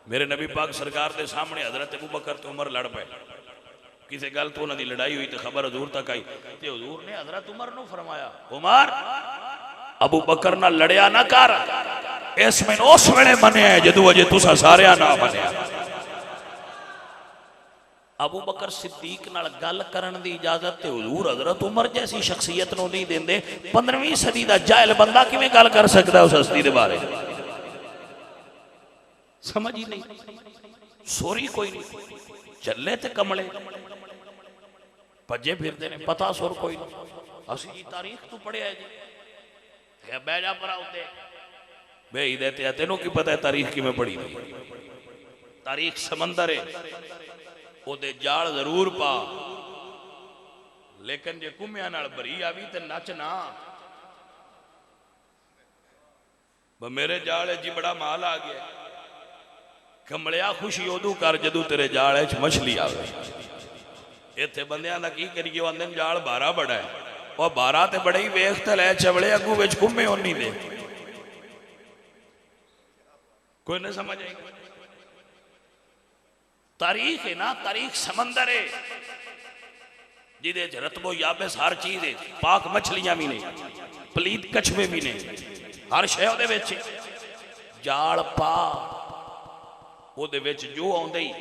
मेरे नबी पाक सरकार दे सामने हजरत अबू बकर ते उमर लड़ पे, किसी गल तो उन्होंने लड़ाई हुई तो खबर हजूर तक आई तो हजूर ने हजरत उमर नूं फरमाया उमर अबू बकर ना लड़िया ना कर, इस में उस वेले मनिया है जदों अजे तुसा सारिया ना मनिया। अबू बकर सिद्दीक नाल गल करन दी इजाजत ते हुजूर हजरत उमर जैसी शख्सियत नूं नहीं देंदे। 15वीं सदी दा जाहिल बंदा किवें गल कर सकदा उस हस्ती दे बारे? समझ ही नहीं, सोरी कोई नहीं। चले ते कमले भजे फिरते ने, पता सुर कोई नहीं। असी जी तारीख तू पढ़िया जी, बह जा पर आउते बेही दे ते तेनों की पता है तारीख किवें पढ़ी दी? तारीख समंदर है, ओदे जाल जरूर पा, लेकिन जे कुम्या नाल भरी आवी ते नच ना। मेरे जाल जी बड़ा माल आ गया। कमलिया खुशी उदू कर जदू तेरे जाल च मछली आवे। इत्थे बंदियां दा की करिए, आंदे जाल बारा बड़ा है, और बारा ते बड़े ही वेख ते लै चवले अगू विच घुमे ओनी दे। कोई नहीं समझ आई। तारीख है ना, तारीख समंदर है जिदे च रतबो याबिस हर चीज है। पाक मछलियां भी ने, पलीत कछवे भी ने, हर शय उहदे विच। जाल पा उहदे विच जो आउंदे ही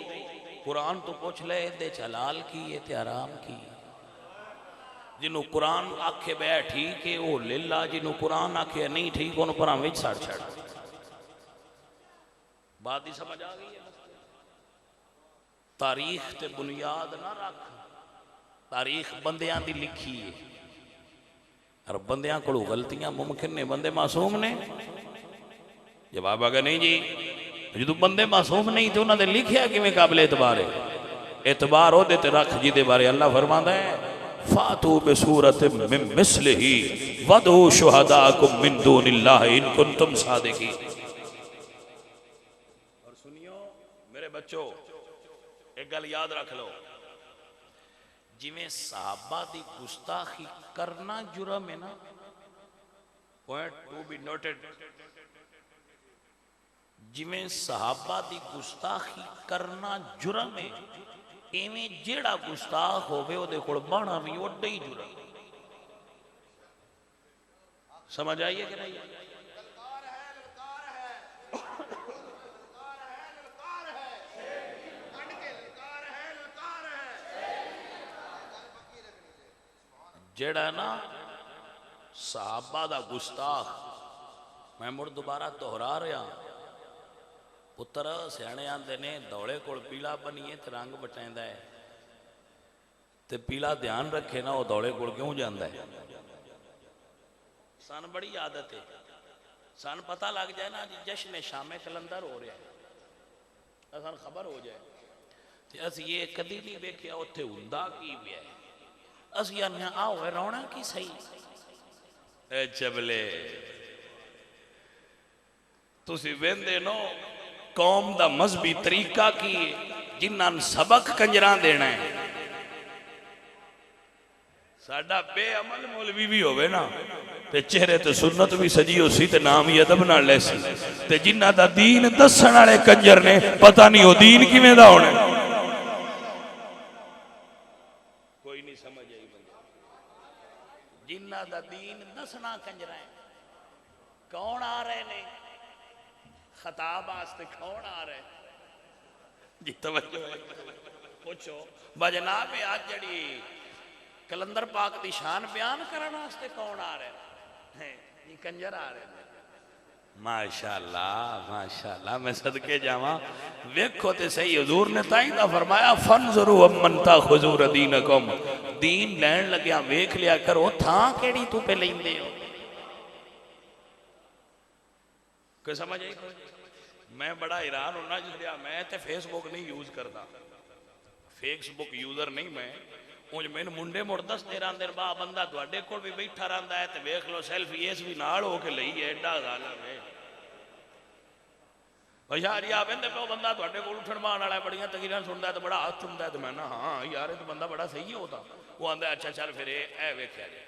कुरान तो पूछ ले इहदे च हलाल की है ते हराम की। जिन्हों कुरान आखे बह ठीक है वह लिल्ला, जिन्हों कुरान आखे नहीं ठीक उन्होंने भरा विच सड़ छड़। बात ही समझ आ गई है? तारीख ते बुनियाद ना रख। तारीख बंदियां दी लिखी है और बंदियां कोलों गलतियां मुमकिन ने। बंदे मासूम ने? जवाब आ गया नहीं जी। जो बंदे मासूम नहीं तो उन्होंने लिखिया किवें काबिल एतबार है? एतबार ओहदे ते रख जिहदे बारे अल्लाह फरमांदा है फातू बिसूरत मिन मिस्लिही वदू शुहदाकुम मिन दूनिल्लाह इन कुंतुम सादिकीन। और सुनियो मेरे बच्चों, एक गल याद रख लो, जिवें सहाबा दी गुस्ताखी करना जुर्म है ना, पॉइंट टू बी नोटेड, जिवें सहाबा दी गुस्ताखी करना जुर्म है इवें जेड़ा गुस्ताख होवे ओदे कोल बाणा भी ओडे ही जुड़ा। समझ आइए कि नहीं? जेड़ा ना सहाबा दा गुस्ताख, मैं मुड़ दोबारा दोहरा रहा, पुत्र सियाने आंदे ने दौड़े कोल पीला बनीए ते रंग बटाइंदा है, ते पीला ध्यान रखे ना वो दौड़े कोल क्यों जांदा है। सन बड़ी आदत है, सन पता लग जाए ना जी जश्न शामे कलंदर हो रहा है, सन खबर हो जाए ते असी ये कदी नहीं वेख्या उत्थे हुंदा की पिया है। असी आने आओ रोना की सही ए चबले तुसी वेंदे नो कौम दा मजहबी तरीका की जिन्हां सबक कंजरा देना है। साडा बेअमल मौलवी भी होवे ना ते चेहरे ते सुन्नत भी सजी हो सी ते नाम ही अदब नाल लैसी, ते जिन्हां दा दीन दसण वाले कंजर ने पता नहीं हो दीन किवें दा होना। कोई नहीं समझ आई बंदे, जिन्हां दा दीन दसना कंजरा है। कौन आ रहे ने खताब वास्ते, कौन आ रहे जी? तवज्जो पूछो बजनाब आज जड़ी कलंदर पाक की शान बयान करने वास्ते कौन आ रहे हैं? ये कंजर आ रहे हैं। माशाअल्लाह माशाअल्लाह, मैं सदके जावा। वेखो ते सही हुजूर ने ताई दा फरमाया फनजरू अमन ताखुजू दीनकुम, दीन लैन लग्या वेख लिया करो थां केड़ी तू पे लैंदे हो। कोई समझ आई? मैं बड़ा हैरान होना जिसलिए मैं ते फेसबुक नहीं यूज करता, फेसबुक यूजर नहीं मैं। उंज मैनू मुंडे मुड़ दसते रहते बा बंदा तुहाडे कोल भी बैठा रहिंदा है ते वेख लो सेल्फी इस भी नाल हो के लई है, एडा जालम है। यार आ बंदे पे बंदा तुहाडे कोल उठण बहान वाला बड़ियां तकरीरां सुनदा ते बड़ा हथ हुंदा ते मैं ना हाँ यार ये तो बंदा बड़ा सही है होता। वो आंदा अच्छा चल फिर ए वेख्या जे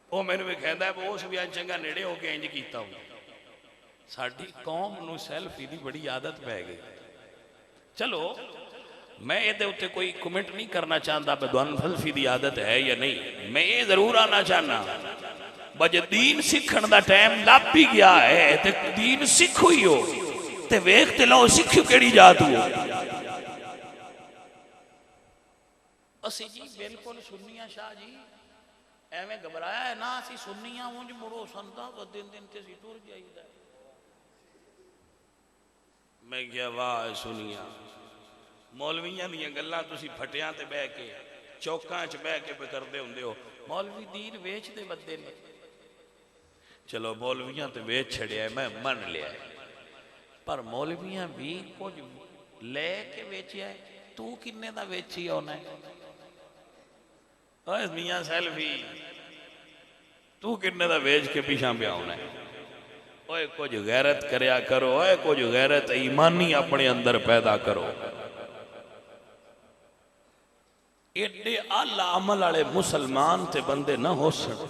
वो मैनू भी कहंदा है उस भी चंगा नेड़े हो के इंज कीता हूं। साडी कौम नूं सैल्फी दी बड़ी आदत पै गई। चलो मैं ये उत्ते कोई कमेंट नहीं करना चाहता विद्वान सैल्फी की आदत है या नहीं। मैं ये जरूर आना चाहना बजे दीन सीखण दा टाइम लभ ही गया है ते दीन सिखो ही हो ते वेख ते लो सिखो केड़ी जात हो। असी जी बिल्कुल सुन्निया शाह जी एवें घबराया है ना, असी सुन्निया उंज मुड़ो संता तो दिन दिन ते असी टुर जाईदा। मैं क्या वाह सुनिया मौलवियां दी गल्लां तुसी फटियां ते बह के चौकां च बह के करदे हुंदे हो। मौलवी दीन वेचदे बंदे ने। चलो मौलवियां ते वेच छड़िया मैं मन लिया, पर मौलवियां भी कुछ ले के वेचिया है। तू किन्ने दा वेची होना है? ओए मियां सैल्फी तू किन्ने दा वेच के पीछा पे आना है? ओए कुछ गैरत करया करो, ओए कुछ गैरत ईमानी अपने अंदर पैदा करो। एडे आला अमल वाले मुसलमान ते बंदे ना हो सकते,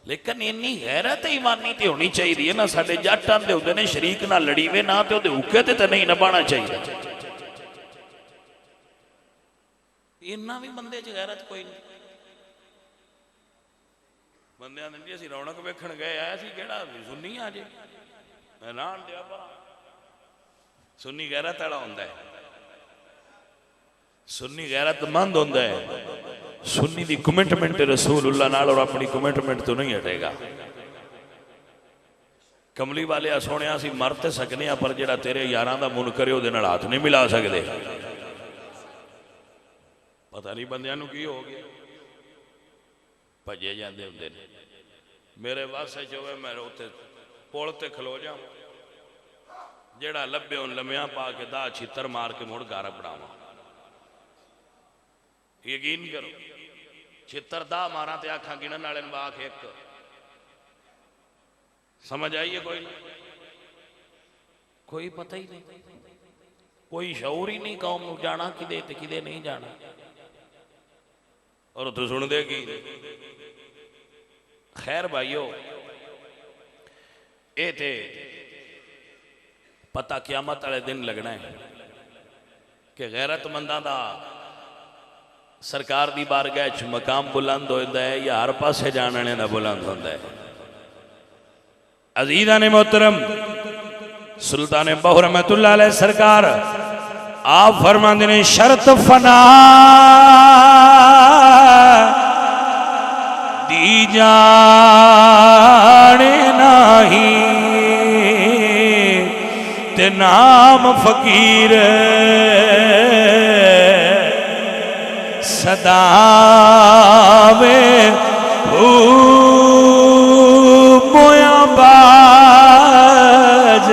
लेकिन इन्नी गैरत ईमानी ते होनी चाहिए ना। साडे जट आंदे हुंदे ने शरीक ना लड़ीवे ना ते ओदे हुक्के ते नहीं नभाना चाहिए। इन्ना भी बंदे च गैरत कोई नहीं। बंदे आंदे जी असीं रौनक वेखण गए आए सी केड़ा सुन्नी आ जे नान दिया पा। सुन्नी गैरत वाला हुंदा है, सुन्नी गैरतमंद होता है। सुन्नी दी कमिटमेंट रसूलुल्लाह नाल और अपनी कमिटमेंट तो नहीं हटेगा। कमली वाले सोने असी मर ते सकने आ, पर जेड़ा तेरे यारां दा मुन करे उहदे नाल हाथ नहीं मिला सकते। पता नहीं बंदियां नूं की हो गया, भजे जाते हुंदे ने। मेरे वास्ते च होवे मैं उत्ते पुल ते खलो जा, जेड़ा लभे उन लम्या पा के दा छितर मार के मुड़ घर बनावा। यकीन करो छितर दा मारा ते आखा गिणन वाले आख एक। समझ आइए? कोई पता ही नहीं, कोई शऊर ही नहीं कौम नूं जाना किदे ते किदे नहीं जाना। और तू सुन दे की खैर भाइयों, ये थे पता क्यामत वाले दिन लगना है। कि गैरतमंदा दा सरकार दी बारगाह च मकाम बुलंद होता है या हर पासे जाने का बुलंद होता है। अजीज़ा ने मोहतरम सुल्तान बहु रहमतुल्लाह अलैह सरकार आप फरमाते ने शर्त फना दी जाने नहीं ते नाम फकीर सदावे मोया बाज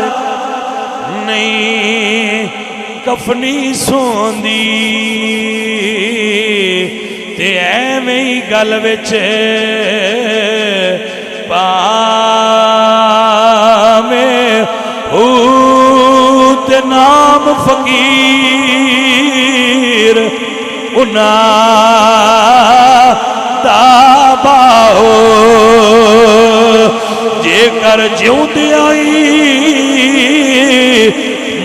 नहीं कफनी सोंदी ते एवें ही गल विच पावे ते नाम फकीर उना दाबाओ जेकर जिउंदे आई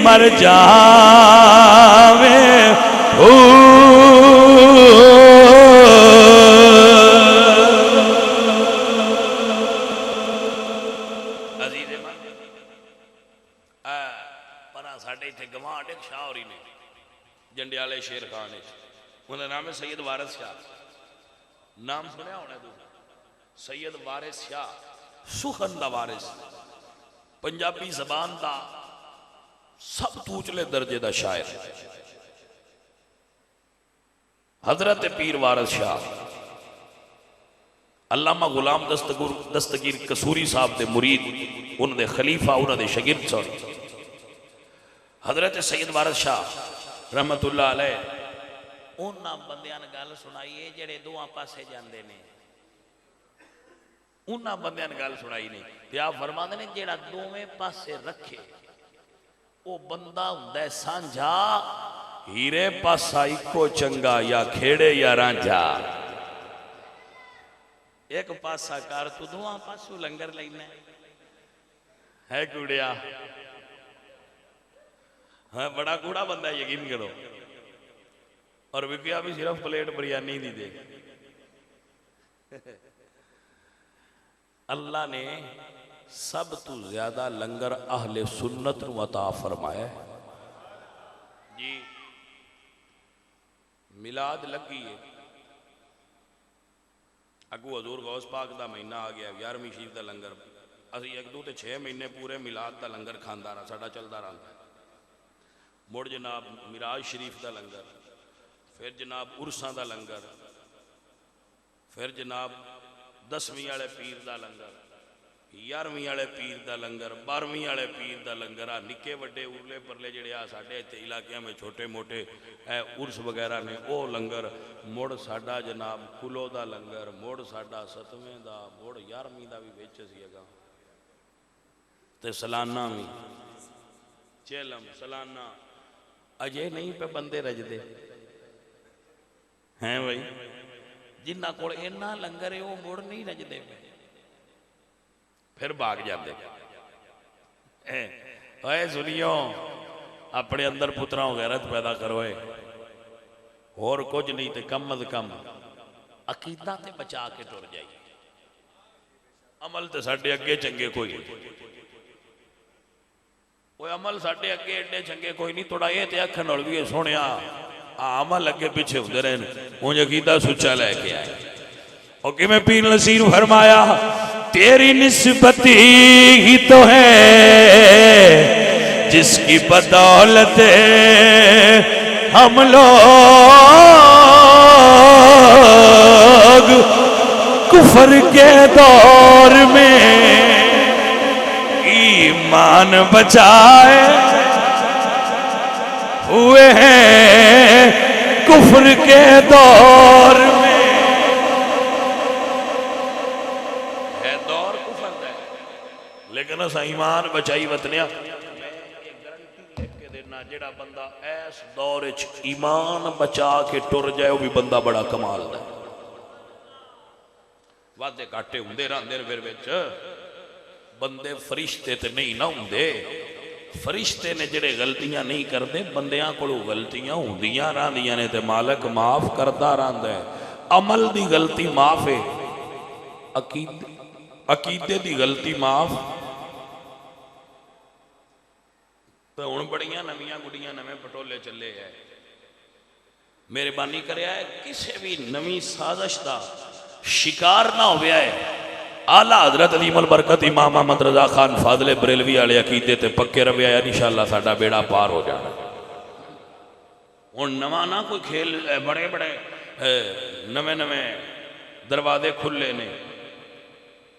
मर जावे साढ़े इतने गवांढ एक शाह होरी ने जंडियाले शेर खान उनका नाम है सैयद वारिस शाह। नाम सुनिया होना तू सैयद वारिस शाह सुखन दा वारिस पंजाबी जबान दा सब तो उचले दर्जे दा शायर। हजरत पीर वारिस शाह अल्लामा गुलाम दस्तगीर कसूरी साहब दे मुरीद उन्होंने खलीफा उन्होंने शगिर्द सन। हजरत सैयद वारिस शाह रहमतुल्लाह अलैह उन्हां बंदियां ने गल सुनाई है जेड़े दोवां पासे जांदे ने उन्हां बंदियां ने गल सुनाई नहीं ते आप फरमांदे ने जेड़ा दोवें पासे रखे वो बंदा हुंदा है सांझा हीरे पासा इको चंगा या खेड़े या रांझा। एक पासा कर तू दोवां पासों लंगर लेना है कुड़िया हाँ बड़ा कूड़ा बंदा है यकीन करो और विपिया भी सिर्फ प्लेट बिरयानी दी दे। अल्लाह ने सब तो ज्यादा लंगर अहले सुन्नत नूं अता फरमाया जी। मिलाद लगी है अगू हजूर गौस पाक का महीना आ गया 11वीं शरीफ का लंगर असी 1 2 ते 6 महीने पूरे मिलाद का लंगर खांदा रहा साडा चलता रहा। मुड़ जनाब मिराज शरीफ का लंगर फिर जनाब उर्सा का लंगर फिर जनाब 10वीं वाले पीर का लंगर 11वीं वाले पीर का लंगर 12वीं वाले पीर का लंगर आ निके वड्डे उरले परले जेड़े आ साडे इत्थे इलाकियां में छोटे मोटे उर्स वगैरह ने वो लंगर मुड़ साडा जनाब कुलो का लंगर मुड़ साडा 7वें का मुड़ 11वीं का भी विच सीगा ते सालाना भी चेलम सालाना अजे नहीं पे बंदे रजदे हैं भाई जिन्ना कोल इन्ना लंगर है वो मुड़ नहीं रजदे पे फिर भाग जाते। सुनियो अपने अंदर पुत्रा गैरत पैदा करो और कुछ नहीं तो कम अज कम अकीदा ते बचा के टुर जाइए। अमल तो साडे अगे चंगे कोई अमल साडे अगे एडे चंगे कोई नहीं। थोड़ा ये तो आखन नाल भी सोने अमल अगे पिछे होंदे रहे उंज अकीदा सुच्चा लैके आए। और किवें पीर नसीर फरमाया तेरी निस्बत ही तो है जिसकी बदौलत हम लोग कुफर के दौर में ईमान बचाए हुए हैं कुफर के दौर में। है दौर कुफर का लेकिन अस ईमान बचाई वतनिया जेड़ा बंदा इस दौर ईमान बचा के टुर जाए वह भी बंदा बड़ा कमाल है। वादे घाटे होंदे रहंदे फिर विच बंदे फरिश्ते ते नहीं ना होंदे फरिश्ते ने जिहड़े गलतियां नहीं करते, बंदियां कोलों गलतियां होंदियां रहंदियां ने ते मालक माफ करता रहंदा है। अमल दी गलती माफ है, अकीदे दी गलती माफ। तो हुण बड़ियां नवीं गुड़ियां नवे पटोले चले है। मेहरबानी करिया है किसी भी नवी साजिश का शिकार ना होया है। आला हजरत अलीमुल बरकत इमाम अहमद रजा खान फादले बरेलवी वाले अकीदे ते पक्के रवे है, इंशाअल्लाह साडा बेड़ा पार हो जाना। हुण नवा ना कोई खेल, बड़े बड़े नवे नवे दरवाजे खुले ने,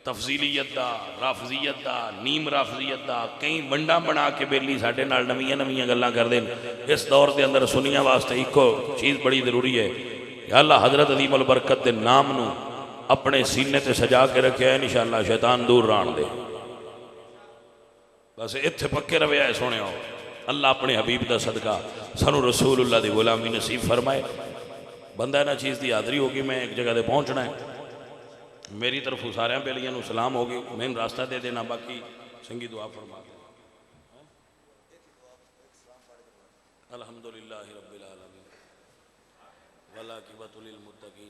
तफजीलीयत दा, राफजियत दा, नीम राफजियत दा, कई वंडा बना के बेली साडे नाल नवीं नवीं गल्लां करदे ने। इस दौर के अंदर सुनिया वास्ते इको चीज़ बड़ी जरूरी है कि अल्लाह हजरत अलीमुल बरकत के नाम नू अपने सीने ते सजा के रखे है, इंशाअल्लाह शैतान दूर रहन दे। बस इत्थे पक्के रवे है सोने। अल्लाह अपने हबीब का सदका सानू रसूलुल्लाह दी गुलामी नसीब फरमाए। बंदा इन्हां चीज़ की हाज़री होगी, मैं एक जगह पर पहुँचना है। मेरी तरफों सारे बेलियां नू सलाम होगी, मैंने रास्ता दे देना, बाकी संगी दुआ फरमा देना। अल्हम्दुलिल्लाहि रब्बिल आलमीन वल आकिबतु लिल मुत्तकीन।